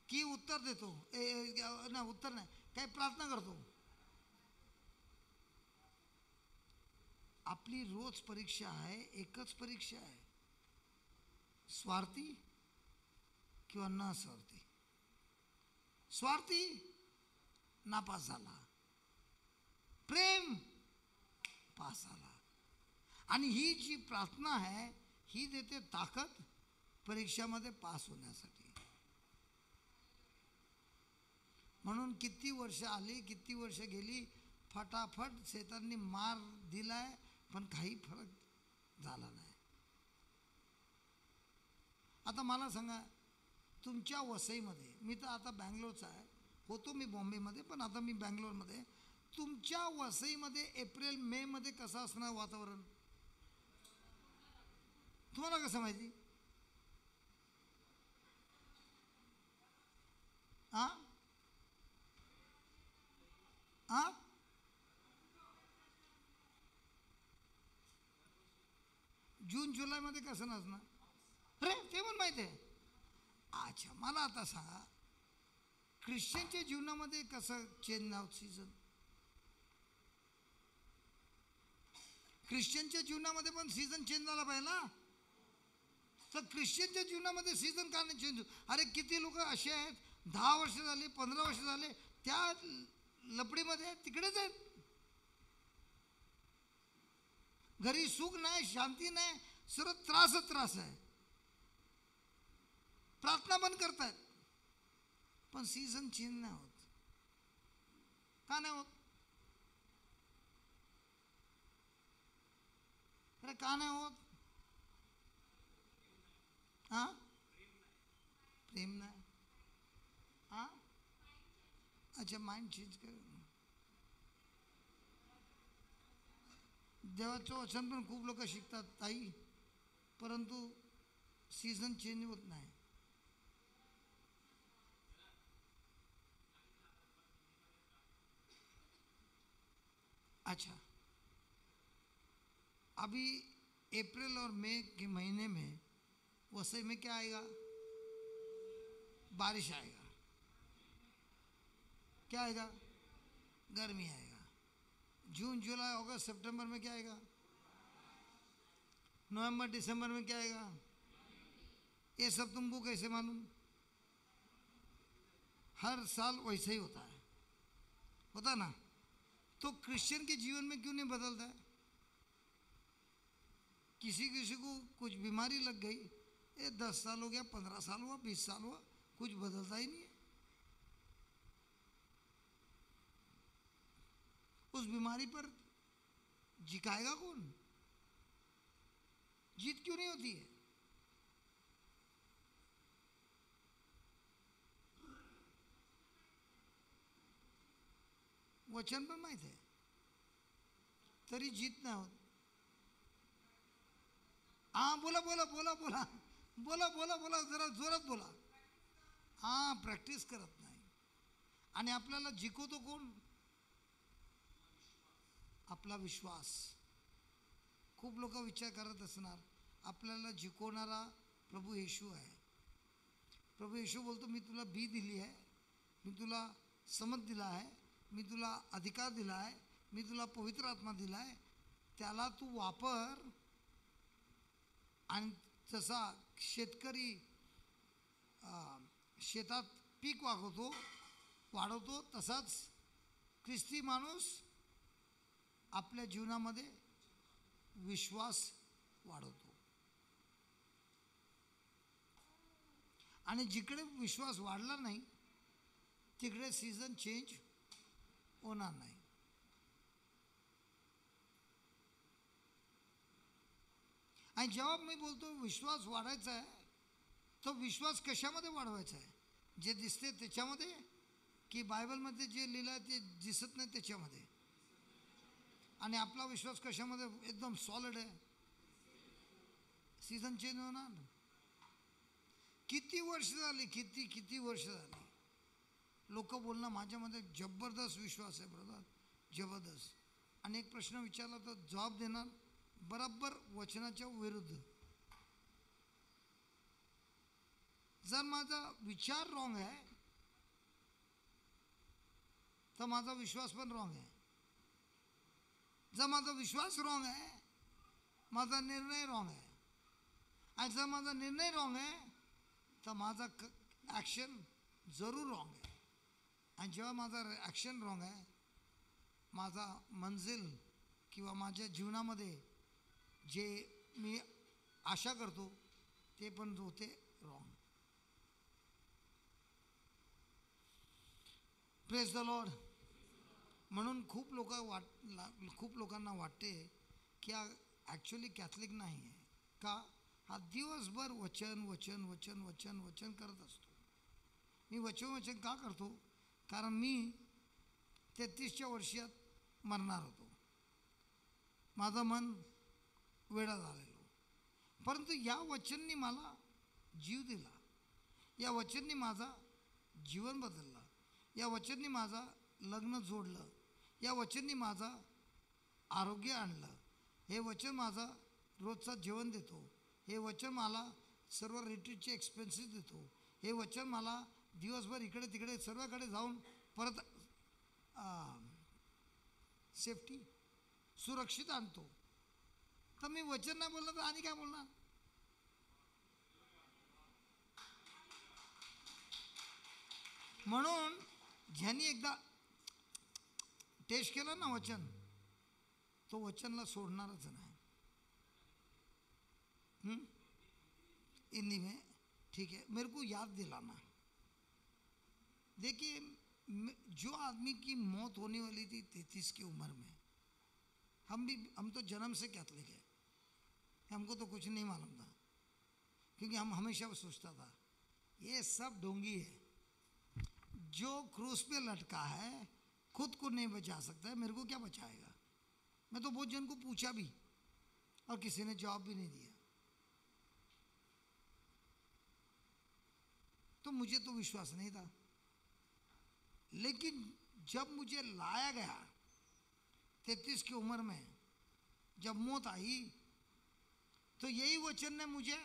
की उत्तर देतो? नाही, उत्तर नाही, काय प्रार्थना करतो? आपली रोज परीक्षा आहे, एकच परीक्षा आहे, स्वार्थी किंवा न स्वार्थी. स्वार्थी नापास झाला, प्रेम पास झाला. आणि ही जी प्रार्थना आहे ही देते ताकद परीक्षामध्ये पास होण्यासाठी. म्हणून किती वर्ष आली, किती वर्ष गेली, फटाफट शैताननी मार दिलाय, पण काही फरक झाला नाही. आता मला सांगा, तुमच्या वसईमध्ये, मी तर आता बँगलोरचा आहे, होतो मी बॉम्बेमध्ये, पण आता मी बँगलोरमध्ये, तुमच्या वसईमध्ये एप्रिल मे मध्ये कसं असणार वातावरण तुम्हाला कसं माहिती? हा हा जून जुलैमध्ये कसं नसणार? अरे ते पण माहिती आहे. अच्छा, मला आता सांगा, ख्रिश्चनच्या जीवनामध्ये कसं चेंज नाव सीझन? ख्रिश्चनच्या जीवनामध्ये पण सीझन चेंज झाला पाहिजे ना. तर ख्रिश्चनच्या जीवनामध्ये सीझन का नाही चेंज होत? अरे किती लोक असे आहेत, 10 वर्ष झाले, 15 वर्ष झाले, त्या लपडीमध्ये तिकडेच आहेत. घरी सुख नाही, शांती नाही, सर्व त्रासच त्रास आहे. प्रार्थना पण करतायत, पण सीझन चेंज नाही होत. का नाही होत? अरे का नाही होत? हा, प्रेम नाही. हा, अच्छा, माइंड चेंज कर. देवाचं वचन पण खूप लोक शिकतात ताई, परंतु सीझन चेंज होत नाही. अच्छा, अभी अप्रैल और मई के महीने में वसई में क्या आएगा? बारिश आएगा. क्या आएगा? गर्मी आएगा. जून जुलाई अगस्त सितंबर में क्या आएगा? नवंबर दिसंबर में क्या आएगा? ये सब तुमको कैसे मालूम? हर साल वैसे ही होता है, होता ना. तो क्रिश्चियन के जीवन में क्यों नहीं बदलता है? किसी किसी को कुछ बीमारी लग गई, ये 10 साल हो गया, 15 साल हुआ, 20 साल हुआ, कुछ बदलता ही नहीं है. उस बीमारी पर जिकाएगा कौन? जीत क्यों नहीं होती है? वचन पण माहित आहे, तरी जीत नाही होत. हा, बोला बोला बोला बोला बोला बोला बोला, जरा जोरात बोला. हा, प्रॅक्टिस करत नाही. आणि आपल्याला जिकवतो कोण? आपला विश्वास. खूप लोक विचार करत असणार, आपल्याला जिकवणारा प्रभू येशू आहे. प्रभू येशू बोलतो, मी तुला बी दिली आहे, मी तुला समज दिला आहे, मी तुला अधिकार दिला आहे, मी तुला पवित्र आत्मा दिला आहे, त्याला तू वापर. आणि जसा शेतकरी शेतात पीक वाढवतो, तसाच ख्रिस्ती माणूस आपल्या जीवनामध्ये विश्वास वाढवतो. आणि जिकडे विश्वास वाढला नाही, तिकडे सीझन चेंज होणार नाही. आणि जेव्हा मी बोलतो विश्वास वाढायचा आहे, तो विश्वास कशामध्ये वाढवायचा आहे? जे दिसते त्याच्यामध्ये, की बायबलमध्ये जे लिहिलं आहे ते दिसत नाही त्याच्यामध्ये? आणि आपला विश्वास कशामध्ये एकदम सॉलिड आहे? सीझन चेंज होणार. किती वर्ष झाली, किती वर्ष झाली लोक बोलणं, माझ्यामध्ये जबरदस्त विश्वास आहे ब्रदर, जबरदस्त. आणि एक प्रश्न विचारला तर जबाब देणार बरोबर वचनाच्या विरुद्ध. जर माझा विचार रॉंग आहे, तर माझा विश्वास पण रॉंग आहे. जर माझा विश्वास रॉंग आहे, माझा निर्णय रॉंग आहे. आणि जर माझा निर्णय रॉंग आहे, तर माझा ॲक्शन जरूर रॉंग आहे. आणि जेव्हा माझा ॲक्शन रॉंग आहे, माझा मंजिल किंवा माझ्या जीवनामध्ये जे मी आशा करतो ते पण होते रॉंग. Praise the Lord. म्हणून खूप लोकांना वाटते की ॲक्च्युली कॅथलिक नाही आहे का. हा दिवसभर वचन वचन वचन वचन वचन करत असतो. मी वचन का करतो, कारण मी 33च्या वर्षात मरणार होतो. माझं मन वेडा झालेलो, परंतु या वचननी मला जीव दिला. या वचननी माझा जीवन बदलला. या वचननी माझा लग्न जोडलं. या वचननी माझा आरोग्य आणलं. हे वचन माझा रोजचा जेवण देतो. हे वचन मला सर्व रिट्रीटचे एक्सपेन्सेस देतो. हे वचन मला दिवसभर इकडे तिकडे सर्वकडे जाऊन परत सेफ्टी सुरक्षित आणतो. तर मी वचन नाही बोलणार तर आणि काय बोलणार. म्हणून ज्यांनी एकदा टेस्ट केलं ना वचन, तो वचनला सोडणारच नाही. हिंदी में ठीक है, मेरे को याद दिलाना. देखिए, जो आदमी की मौत होने वाली थी 33 की उम्र में, हम तो जन्म से कैथलिक है. हमको तो कुछ नहीं मालूम था, क्योंकि हम हमेशा सोचता था ये सब ढोंगी है. जो क्रूस पे लटका है खुद को नहीं बचा सकता है, मेरे को क्या बचाएगा. मैं तो बहुत जन को पूछा भी और किसी ने जवाब भी नहीं दिया. तो मुझे तो विश्वास नहीं था. लेकिन जब मुझे लाया गया 33 की उम्र में, जब मौत आई, तो यही वचन ने मुझे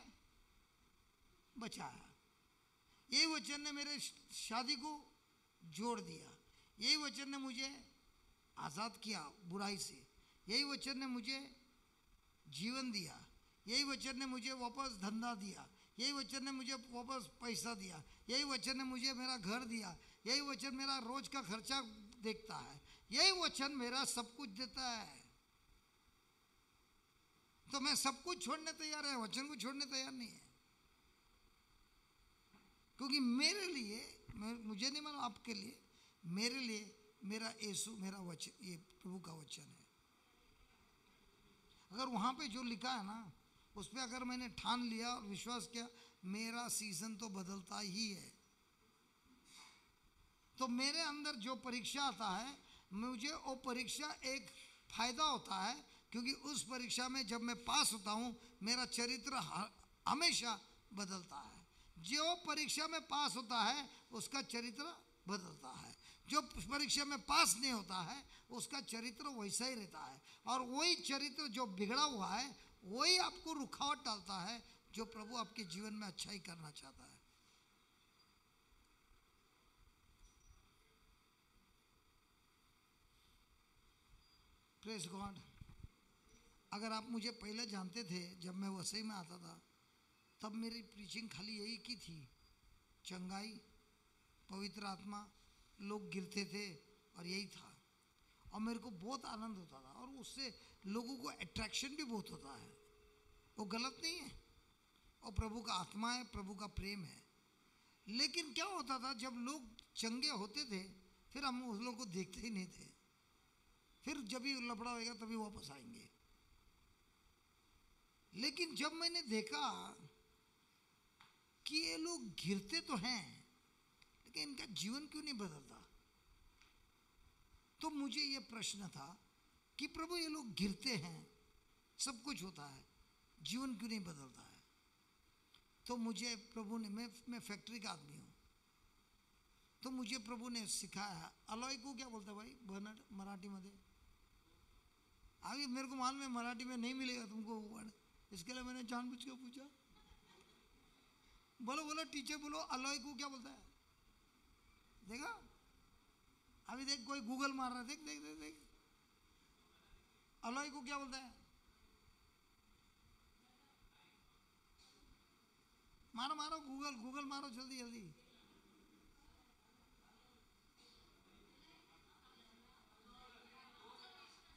बचाया. यही वचन ने मेरे शादी को जोड़ दिया. यही वचन ने मुझे आज़ाद किया बुराई से. यही वचन ने मुझे जीवन दिया. यही वचन ने मुझे वापस धंधा दिया. यही वचन ने मुझे वापस पैसा दिया. यही वचन ने मुझे मेरा घर दिया. यही वचन मेरा रोज का खर्चा देखता है. यही वचन मेरा सब कुछ देता है. तो मैं सब कुछ छोड़ने तैयार है, वचन को छोड़ने तैयार नहीं है. क्योंकि मेरे लिए, मुझे नहीं मालूम आपके लिए, मेरे लिए मेरा यीशु, मेरा वचन, ये प्रभु का वचन है. अगर वहाँ पे जो लिखा है ना, उस पर अगर मैंने ठान लिया और विश्वास किया, मेरा सीजन तो बदलता ही है. तो मेरे अंदर जो परीक्षा आता है, मुझे वो परीक्षा एक फायदा होता है, क्योंकि उस परीक्षा में जब मैं पास होता हूँ, मेरा चरित्र हमेशा बदलता है. जो परीक्षा में पास होता है उसका चरित्र बदलता है. जो परीक्षा में पास नहीं होता है उसका चरित्र वैसा ही रहता है. और वही चरित्र जो बिगड़ा हुआ है, वही आपको रुकावट डालता है, जो प्रभु आपके जीवन में अच्छाई करना चाहता है. Praise God. अगर आप मुझे पहले जानते थे, जब मैं वसई में आता था, तब मेरी प्रीचिंग खाली यही की थी, चंगाई, पवित्र आत्मा, लोग गिरते थे, और यही था. और मेरे को बहुत आनंद होता था, और उससे लोगों को अट्रैक्शन भी बहुत होता है. वो गलत नहीं है, और प्रभु का आत्मा है, प्रभु का प्रेम है. लेकिन क्या होता था, जब लोग चंगे होते थे, फिर हम उस लोगों को देखते ही नहीं थे. फिर जब भी लफड़ा होएगा तभी वापस आएंगे. लेकिन जब मैंने देखा कि ये लोग गिरते तो हैं, लेकिन इनका जीवन क्यों नहीं बदलता, तो मुझे ये प्रश्न था कि प्रभु, ये लोग गिरते हैं, सब कुछ होता है, जीवन क्यों नहीं बदलता है. तो मुझे प्रभु ने, मैं फैक्ट्री का आदमी हूँ, तो मुझे प्रभु ने सिखाया. अलॉय को क्या बोलता है भाई बर्नर्ड मराठी में? अभी मेरे को मालूम है मराठी में नहीं मिलेगा तुमको वर्ड, इसके लिए मैंने जानबूझ के पूछा. बोलो बोलो टीचर, बोलो अलॉय को क्या बोलता है. देखा, अभी देख, कोई गूगल मार रहा है, देख देख देख देख, अलॉय को क्या बोलता है. मारो मारो, गूगल गूगल मारो, जल्दी जल्दी.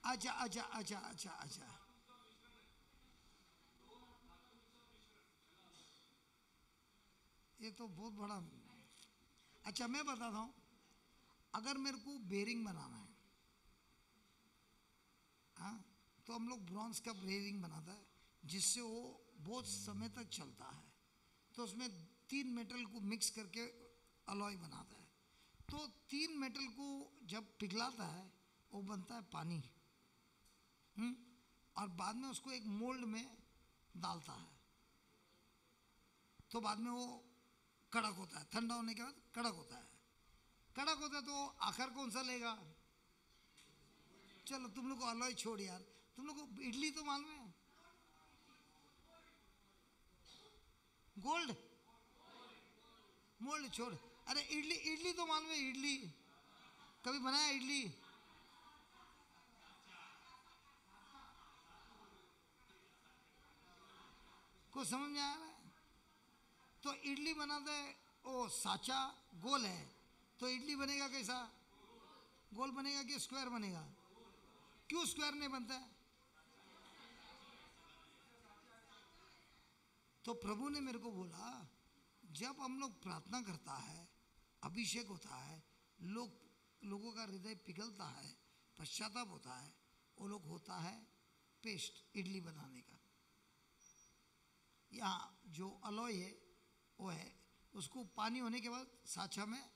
अच्छा अच्छा अच्छा अच्छा अच्छा. ये तो बहुत बड़ा. अच्छा, मैं बताता हूँ. अगर मेरे को बेरिंग बनाना है, हाँ, तो हम लोग ब्रॉन्ज का बेरिंग बनाता है जिससे वो बहुत समय तक चलता है। तो उसमें 3 मेटल को मिक्स करके अलॉय बनाता है। तो 3 मेटल को जब पिघलाता है वो बनता है पानी, और बाद में उसको एक मोल्ड में डालता है, तो बाद में वो कड़क होता है। ठंडा होने के बाद कड़क होता है। कड़क होता है तो आकार कौन सा लेगा? चलो तुम लोग को अलॉय छोड़ यार, तुम लोग को इडली तो मालूम है, गोल्ड मोल्ड छोड़। अरे इडली, इडली तो मालूम है, इडली कभी बनाया इडली? को समझ में आ रहा है? तो इडली बनाते है, वो साचा गोल है, तो इडली बनेगा कैसा? गोल बनेगा कि स्क्वायर बनेगा? क्यों स्क्वायर नहीं बनता है? तो प्रभु ने मेरे को बोला, जब हम लोग प्रार्थना करता है, अभिषेक होता है, लोगों का हृदय पिघलता है, पश्चाताप होता है, वो लोग होता है पेस्ट इडली बनाने का। यहाँ जो अलॉय है वो है, उसको पानी होने के बाद साचा में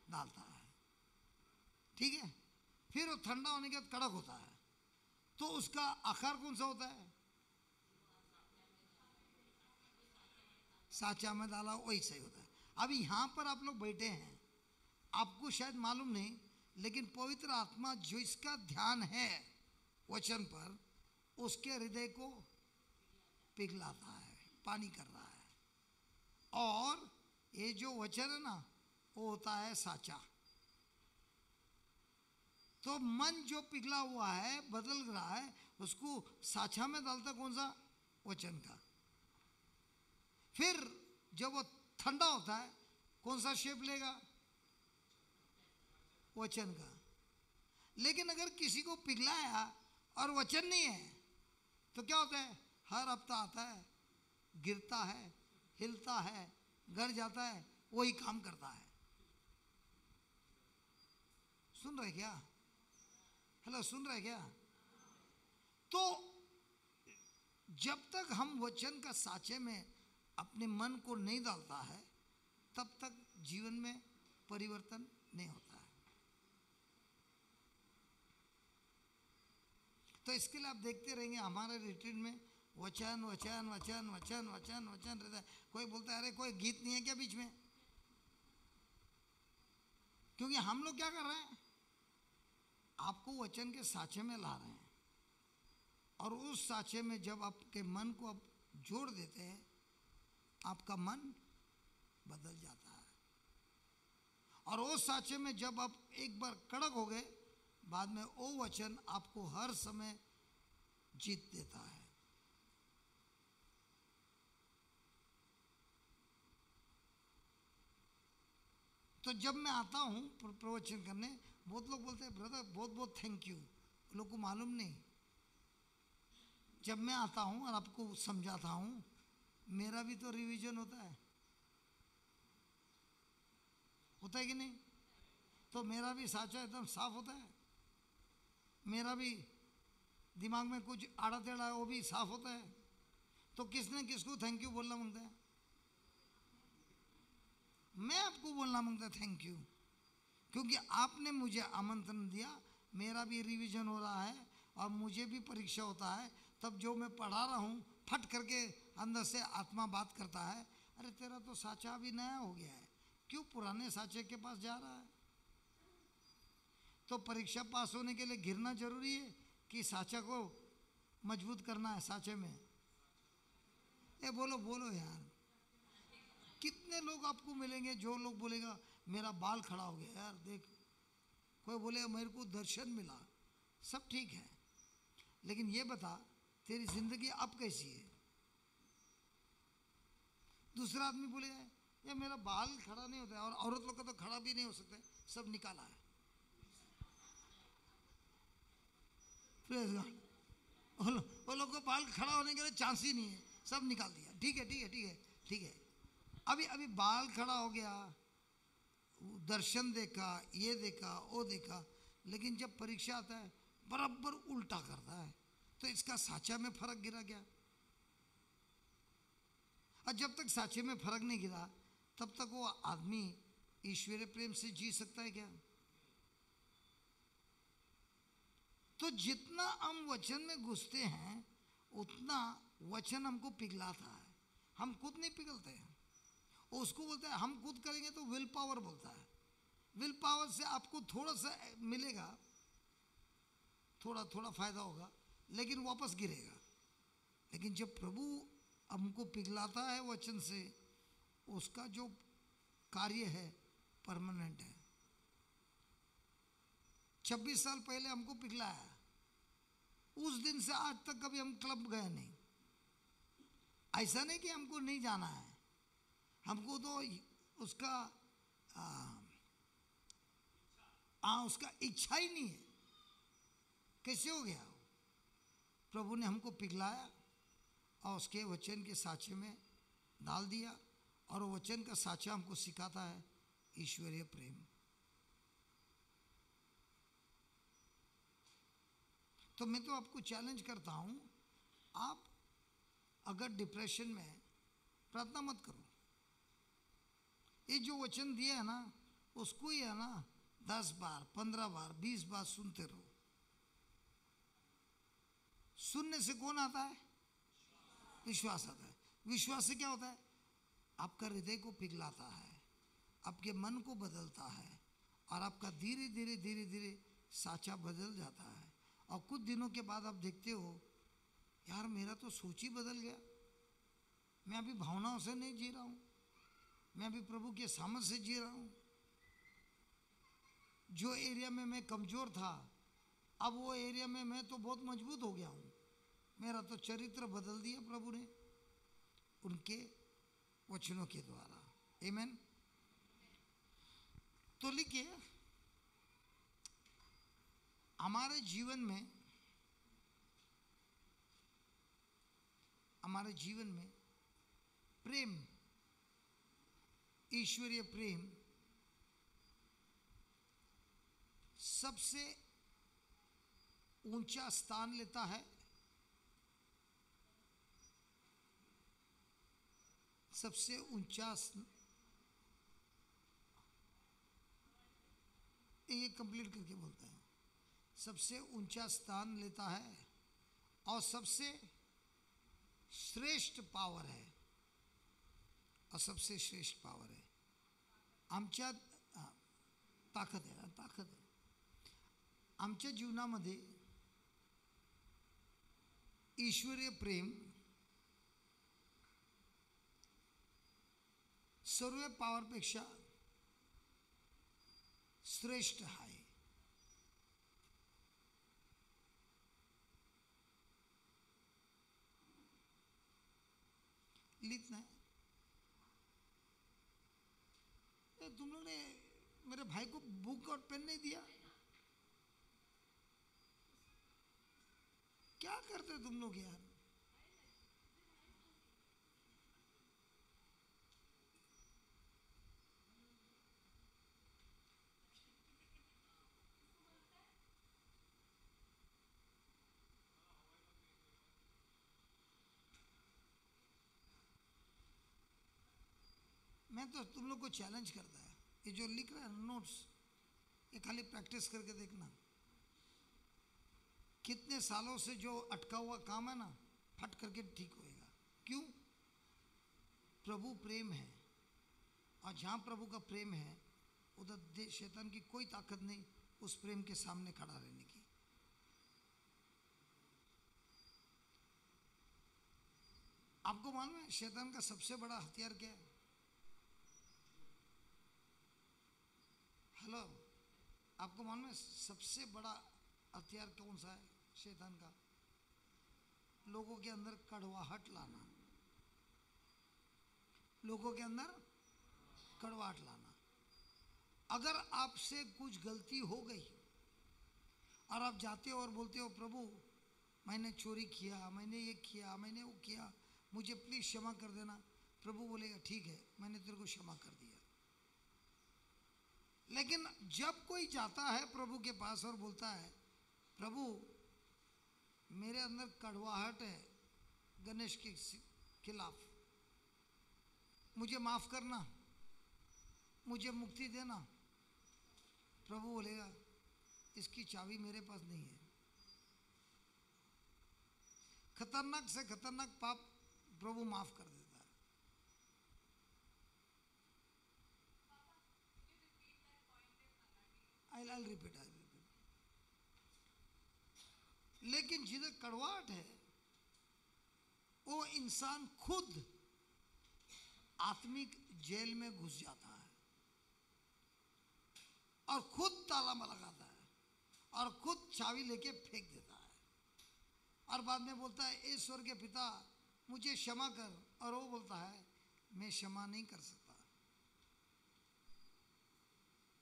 डालता है, ठीक है? फिर वो ठंडा होने के बाद कड़क होता है, तो उसका आकार कौन सा होता है? साचा में डाला वही सही होता है। अभी यहाँ पर आप लोग बैठे हैं, आपको शायद मालूम नहीं, लेकिन पवित्र आत्मा जो इसका ध्यान है वचन पर, उसके हृदय को पिघलाता है, पानी कर रहा है। और ये जो वचन है ना, वो होता है साचा। तो मन जो पिघला हुआ है, बदल रहा है, उसको साचा में डालता कौन सा? वचन का। फिर जब वो ठंडा होता है, कौन सा शेप लेगा? वचन का। लेकिन अगर किसी को पिघलाया और वचन नहीं है, तो क्या होता है? हर हफ्ता आता है, गिरता है, हिलता है, घर जाता है, वही काम करता है। सुन रहे क्या? हेलो, सुन रहे क्या? तो जब तक हम वचन का साचे में अपने मन को नहीं डालता है, तब तक जीवन में परिवर्तन नहीं होता है। तो इसके लिए आप देखते रहेंगे हमारे रिट्रीट में वचन वचन वचन वचन वचन वचन रहता है। कोई बोलता है अरे कोई गीत नहीं है क्या बीच में? क्योंकि हम लोग क्या कर रहे हैं, आपको वचन के साचे में ला रहे हैं, और उस साचे में जब आपके मन को आप जोड़ देते हैं, आपका मन बदल जाता है। और उस साचे में जब आप एक बार कड़क हो गए, बाद में वो वचन आपको हर समय जीत देता है। तो जब मैं आता हूँ प्रवचन करने, बहुत लोग बोलते हैं ब्रदर बहुत बहुत थैंक यू। लोग को मालूम नहीं, जब मैं आता हूँ और आपको समझाता हूँ, मेरा भी तो रिवीजन होता है कि नहीं? तो मेरा भी साचा एकदम साफ होता है, मेरा भी दिमाग में कुछ आड़ा टेढ़ा है वो भी साफ होता है। तो किसने किसको थैंक यू बोलना मांगता है? मैं आपको बोलना मांगता थैंक यू, क्योंकि आपने मुझे आमंत्रण दिया, मेरा भी रिवीजन हो रहा है और मुझे भी परीक्षा होता है। तब जो मैं पढ़ा रहा हूँ, फट करके अंदर से आत्मा बात करता है, अरे तेरा तो साचा भी नया हो गया है, क्यों पुराने साचे के पास जा रहा है? तो परीक्षा पास होने के लिए गिरना जरूरी है कि साचा को मजबूत करना है साचे में? ए बोलो बोलो यार, कितने लोग आपको मिलेंगे जो लोग बोलेगा मेरा बाल खड़ा हो गया यार, देख, कोई बोलेगा मेरे को दर्शन मिला, सब ठीक है, लेकिन ये बता तेरी जिंदगी अब कैसी है? दूसरा आदमी बोलेगा ये मेरा बाल खड़ा नहीं होता है, और औरत लोग का तो खड़ा भी नहीं हो सकता, सब निकाला है। वो लोग को बाल खड़ा होने के लिए चांस ही नहीं है, सब निकाल दिया। ठीक है ठीक है ठीक है ठीक है, अभी अभी बाल खड़ा हो गया, दर्शन देखा, ये देखा, वो देखा, लेकिन जब परीक्षा आता है बराबर उल्टा करता है, तो इसका साचा में फर्क गिरा क्या? और जब तक साचे में फर्क नहीं गिरा तब तक वो आदमी ईश्वरीय प्रेम से जी सकता है क्या? तो जितना हम वचन में घुसते हैं उतना वचन हमको पिघलाता है, हम खुद नहीं पिघलते हैं। उसको बोलते हैं हम खुद करेंगे तो विल पावर बोलता है। विल पावर से आपको थोड़ा सा मिलेगा, थोड़ा थोड़ा फायदा होगा, लेकिन वापस गिरेगा। लेकिन जब प्रभु हमको पिघलाता है वचन से, उसका जो कार्य है परमानेंट है। 26 साल पहले हमको पिघलाया, उस दिन से आज तक कभी हम क्लब गए नहीं। ऐसा नहीं कि हमको नहीं जाना है, हमको तो उसका उसका इच्छा ही नहीं है। कैसे हो गया? प्रभु ने हमको पिघलाया और उसके वचन के साचे में डाल दिया, और वचन का साचा हमको सिखाता है ईश्वरीय प्रेम। तो मैं तो आपको चैलेंज करता हूँ, आप अगर डिप्रेशन में, प्रार्थना मत करो। ये जो वचन दिया है ना, उसको ही है ना 10 बार, 15 बार, 20 बार सुनते रहो। सुनने से कौन आता है? विश्वास आता है। विश्वास से क्या होता है? आपका हृदय को पिघलाता है, आपके मन को बदलता है, और आपका धीरे धीरे धीरे धीरे साचा बदल जाता है। और कुछ दिनों के बाद आप देखते हो, यार मेरा तो सोच ही बदल गया। मैं अभी भावनाओं से नहीं जी रहा हूँ, मैं अभी प्रभु के सामर्थ्य से जी रहा हूँ। जो एरिया में मैं कमज़ोर था, अब वो एरिया में मैं तो बहुत मजबूत हो गया हूँ। मेरा तो चरित्र बदल दिया प्रभु ने उनके वचनों के द्वारा। आमीन। तो लिखिए, हमारे जीवन में प्रेम, ईश्वरीय प्रेम सबसे ऊंचा स्थान लेता है। सबसे ऊंचा, ये कंप्लीट करके बोलते हैं, सबसे ऊंचा स्थान लेता है और सबसे श्रेष्ठ पावर है, और सबसे श्रेष्ठ पावर है आमच्या ताकद आहे। आमच्या जीवनामध्ये ईश्वरीय प्रेम सर्व पावरपेक्षा श्रेष्ठ आहे। लिख ना, तुम लोग ने मेरे भाई को बुक और पेन नहीं दिया, क्या करते तुम लोग यार? मैं तो तुम लोग को चैलेंज करता है, ये जो लिख रहा है नोट्स, ये खाली प्रैक्टिस करके देखना। कितने सालों से जो अटका हुआ काम है ना, फट करके ठीक होएगा। क्यों? प्रभु प्रेम है, और जहाँ प्रभु का प्रेम है उधर शैतान की कोई ताकत नहीं उस प्रेम के सामने खड़ा रहने की। आपको मालूम है शैतान का सबसे बड़ा हथियार क्या है? हेलो, आपको मालूम है सबसे बड़ा हथियार कौन सा है शैतान का? लोगों के अंदर कड़वाहट लाना, लोगों के अंदर कड़वाहट लाना। अगर आपसे कुछ गलती हो गई और आप जाते हो और बोलते हो प्रभु मैंने चोरी किया, मैंने ये किया, मैंने वो किया, मुझे प्लीज क्षमा कर देना, प्रभु बोलेगा ठीक है मैंने तेरे को क्षमा कर दिया। लेकिन जब कोई जाता है प्रभु के पास और बोलता है, प्रभु मेरे अंदर कड़वाहट है गणेश के खिलाफ, मुझे माफ करना, मुझे मुक्ति देना, प्रभु बोलेगा इसकी चाबी मेरे पास नहीं है। खतरनाक से खतरनाक पाप प्रभु माफ कर देता है। I'll repeat. लेकिन जिधर कड़वाहट है वो इंसान खुद आत्मिक जेल में घुस जाता है और खुद ताला लगाता है और खुद चाबी लेके फेंक देता है और बाद में बोलता है ए स्वर्गीय पिता मुझे क्षमा कर, और वो बोलता है मैं क्षमा नहीं कर सकता।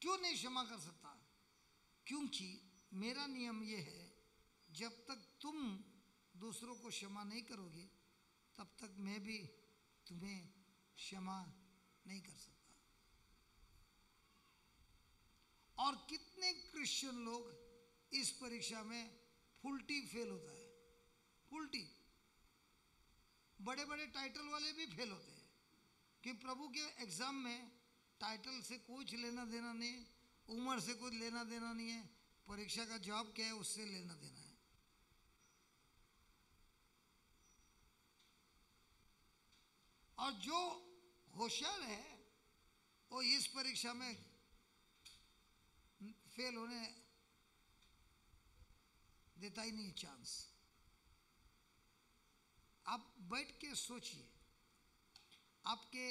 क्यों नहीं क्षमा कर सकता? क्योंकि मेरा नियम ये है, जब तक तुम दूसरों को क्षमा नहीं करोगे तब तक मैं भी तुम्हें क्षमा नहीं कर सकता। और कितने क्रिश्चियन लोग इस परीक्षा में फुलटी फेल होता है, फुलटी। बड़े बड़े टाइटल वाले भी फेल होते हैं कि प्रभु के एग्जाम में टाइटल से कुछ लेना देना नहीं, उम्र से कुछ लेना देना नहीं है, परीक्षा का जवाब क्या है उससे लेना देना है। और जो होशियार है वो इस परीक्षा में फेल होने देता ही नहीं चांस। आप बैठ के सोचिए, आपके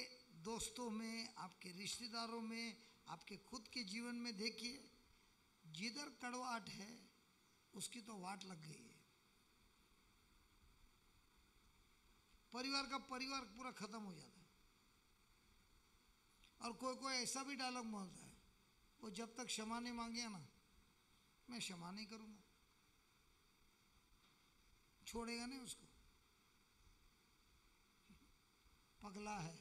दोस्तों में, आपके रिश्तेदारों में, आपके खुद के जीवन में देखिए, जिधर कड़वाहट है उसकी तो वाट लग गई है। परिवार का परिवार पूरा खत्म हो जाता है। और कोई कोई ऐसा भी डायलॉग बोलता है, वो जब तक क्षमा नहीं मांगे ना मैं क्षमा नहीं करूंगा, छोड़ेगा नहीं उसको। पगला है।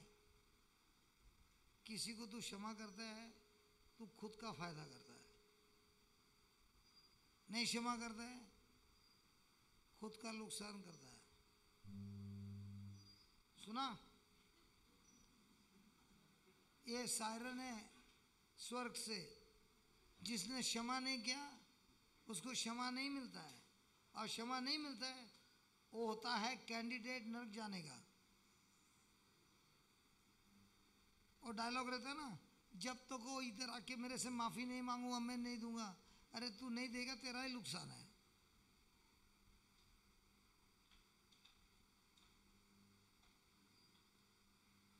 किसी को तू क्षमा करता है तू खुद का फायदा करता है, नहीं क्षमा करता है खुद का नुकसान करता है। सुना? ये सायरन है स्वर्ग से, जिसने क्षमा नहीं किया उसको क्षमा नहीं मिलता है, और क्षमा नहीं मिलता है वो होता है कैंडिडेट नरक जाने का। और डायलॉग रहता है ना, जब तक वो इधर आके मेरे से माफी नहीं मांगूंगा मैं नहीं दूंगा। अरे तू नहीं देगा तेरा ही नुकसान है।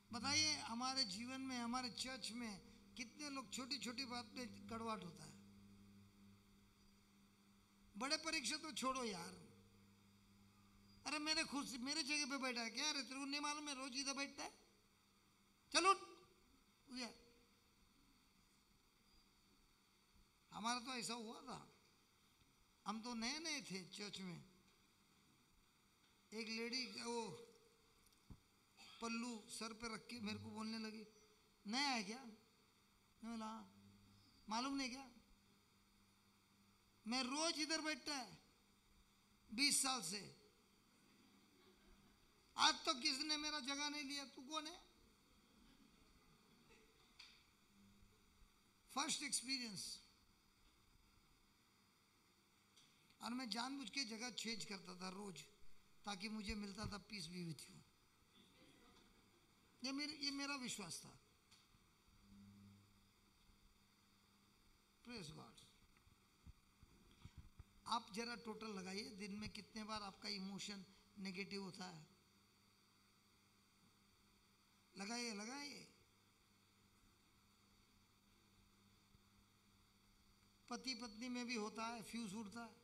बताइए हमारे जीवन में, हमारे चर्च में कितने लोग छोटी छोटी बात पे कड़वाहट होता है। बड़े परीक्षा तो छोड़ो यार, अरे मेरे खुद मेरे जगह पे बैठा है क्या? अरे तेरे को नहीं मालूम है रोज इधर बैठता है? चलो यार, हमारा तो ऐसा हुआ था। हम तो नए नए थे चर्च में, एक लेडी वो पल्लू सर पे रख के मेरे को बोलने लगी, नया है क्या? मैं बोला मालूम नहीं क्या? मैं रोज इधर बैठता है 20 साल से, आज तो किसने मेरा जगह नहीं लिया। तू कौन है? First experience. और मैं जानबूझ के जगह चेंज करता था रोज, ताकि मुझे मिलता था पीस बी विथ यू। ये मेरा विश्वास था। Praise God. आप जरा टोटल लगाइए, दिन में कितने बार आपका इमोशन नेगेटिव होता है। लगाइए लगाइए। पति पत्नी में भी होता है, फ्यूज उड़ता है।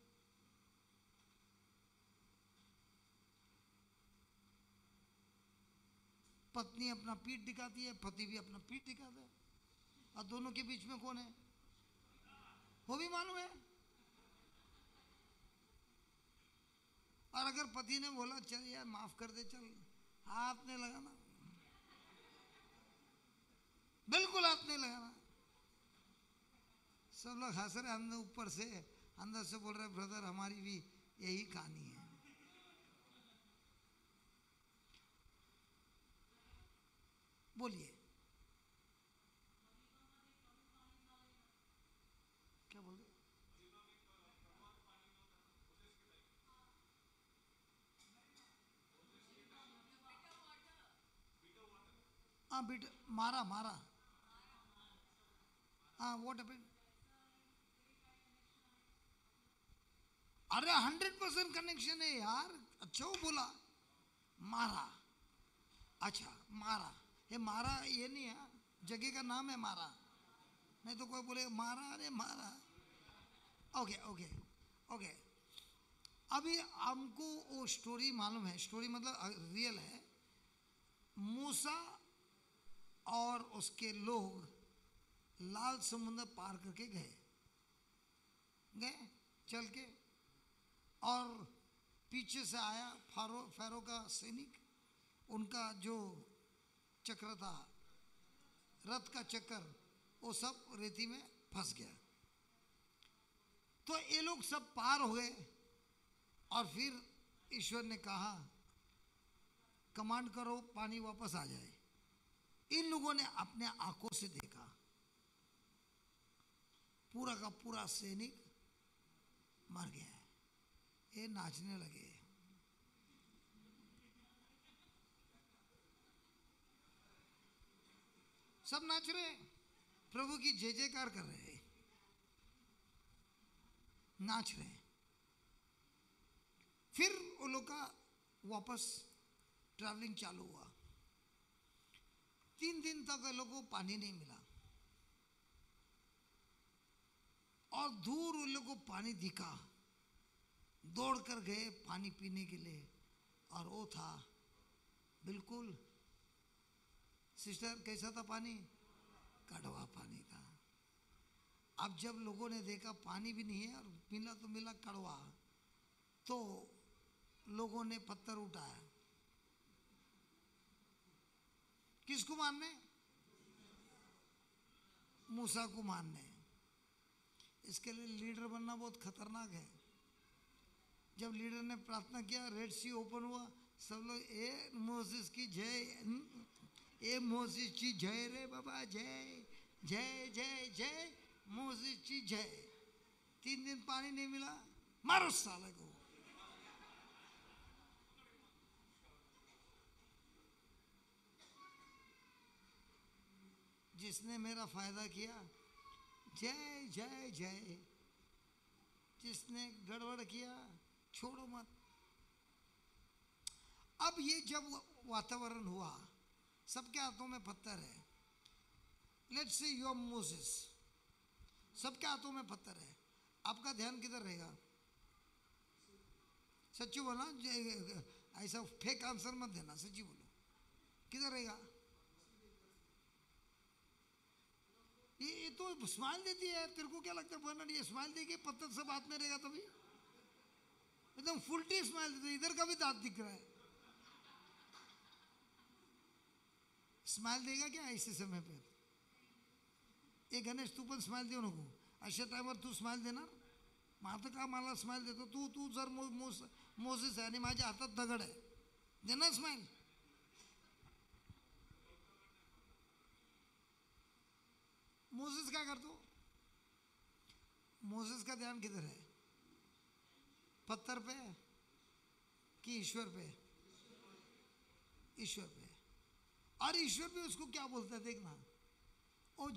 पत्नी अपना पीठ दिखाती है, पति भी अपना पीठ दिखाता है, और दोनों के बीच में कौन है वो भी मालूम है। और अगर पति ने बोला चल यार माफ कर दे, चल, हाथ नहीं लगाना, बिल्कुल हाथ नहीं लगाना। सब लोग हंस रहे, अंदर ऊपर से अंदर से बोल रहे ब्रदर हमारी भी यही कहानी है। बोलिए क्या बोल रहे? हाँ बेटा मारा मारा, हाँ व्हाट हैपेंड? अरे 100% कनेक्शन है यार, अच्छा वो बोला मारा, अच्छा मारा, ये मारा ये नहीं है, जगह का नाम है मारा, नहीं तो कोई बोले मारा, अरे मारा। ओके ओके ओके, अभी हमको वो स्टोरी मालूम है, स्टोरी मतलब रियल है। मूसा और उसके लोग लाल समुद्र पार करके गए गए चल के, और पीछे से आया फैरो का सैनिक, उनका जो चक्र था, रथ का चक्कर, वो सब रेती में फंस गया। तो ये लोग सब पार हो गए, और फिर ईश्वर ने कहा कमांड करो पानी वापस आ जाए। इन लोगों ने अपने आंखों से देखा पूरा का पूरा सैनिक मर गया है। ये नाचने लगे, सब नाच रहे, प्रभु की जय जयकार कर रहे, नाच रहे। फिर वो लोग का वापस ट्रैवलिंग चालू हुआ। 3 दिन तक ये लोगों को पानी नहीं मिला, और दूर उन लोगों को पानी दिखा, दौड़ कर गए पानी पीने के लिए, और वो था बिल्कुल, सिस्टर कैसा था पानी? कड़वा पानी था। अब जब लोगों ने देखा पानी भी नहीं है और मिला तो मिला कड़वा, तो लोगों ने पत्थर उठाया। किसको मारने? मूसा को मारने। इसके लिए लीडर बनना बहुत खतरनाक है। जब लीडर ने प्रार्थना किया, रेड सी ओपन हुआ, सब लोग ए मोसेस की जय, ए मोसेस की जय रे बाबा, जय जय जय जय मोसेस की जय। 3 दिन पानी नहीं मिला, मारो साले को। जिसने मेरा फायदा किया जय जय जय, जिसने गड़बड़ किया छोड़ो मत। अब ये जब वातावरण हुआ, सबके हाथों में पत्थर है, let's say you are Moses, सबके हाथों में पत्थर है, आपका ध्यान किधर रहेगा? सच्ची बोलना, ऐसा फेक आंसर मत देना, सच्ची बोलो, किधर रहेगा? ये तो स्माइल देती है, तेरे को क्या लगता है बर्नर्ड ये स्माइल देगी? पत्थर सब हाथ में रहेगा तभी एकदम फुलटी स्माइल देती है, इधर का भी दांत दिख रहा है। स्माइल देगा क्या ऐसे समय पे? ए गणेश तू पण स्माइल देऊ नको, अशा टाइमवर तू स्माइल देणार? माझं का मला स्माइल देतो तू? तू जर मोसेस आहे आणि माझ्या हातात दगड आहे, देणार स्माइल? मोसेस क्या करतो? मोसेस का ध्यान किधर है? पत्थर पे कि ईश्वर पे? ईश्वर पे। और ईश्वर भी उसको क्या बोलता है देखना, ओ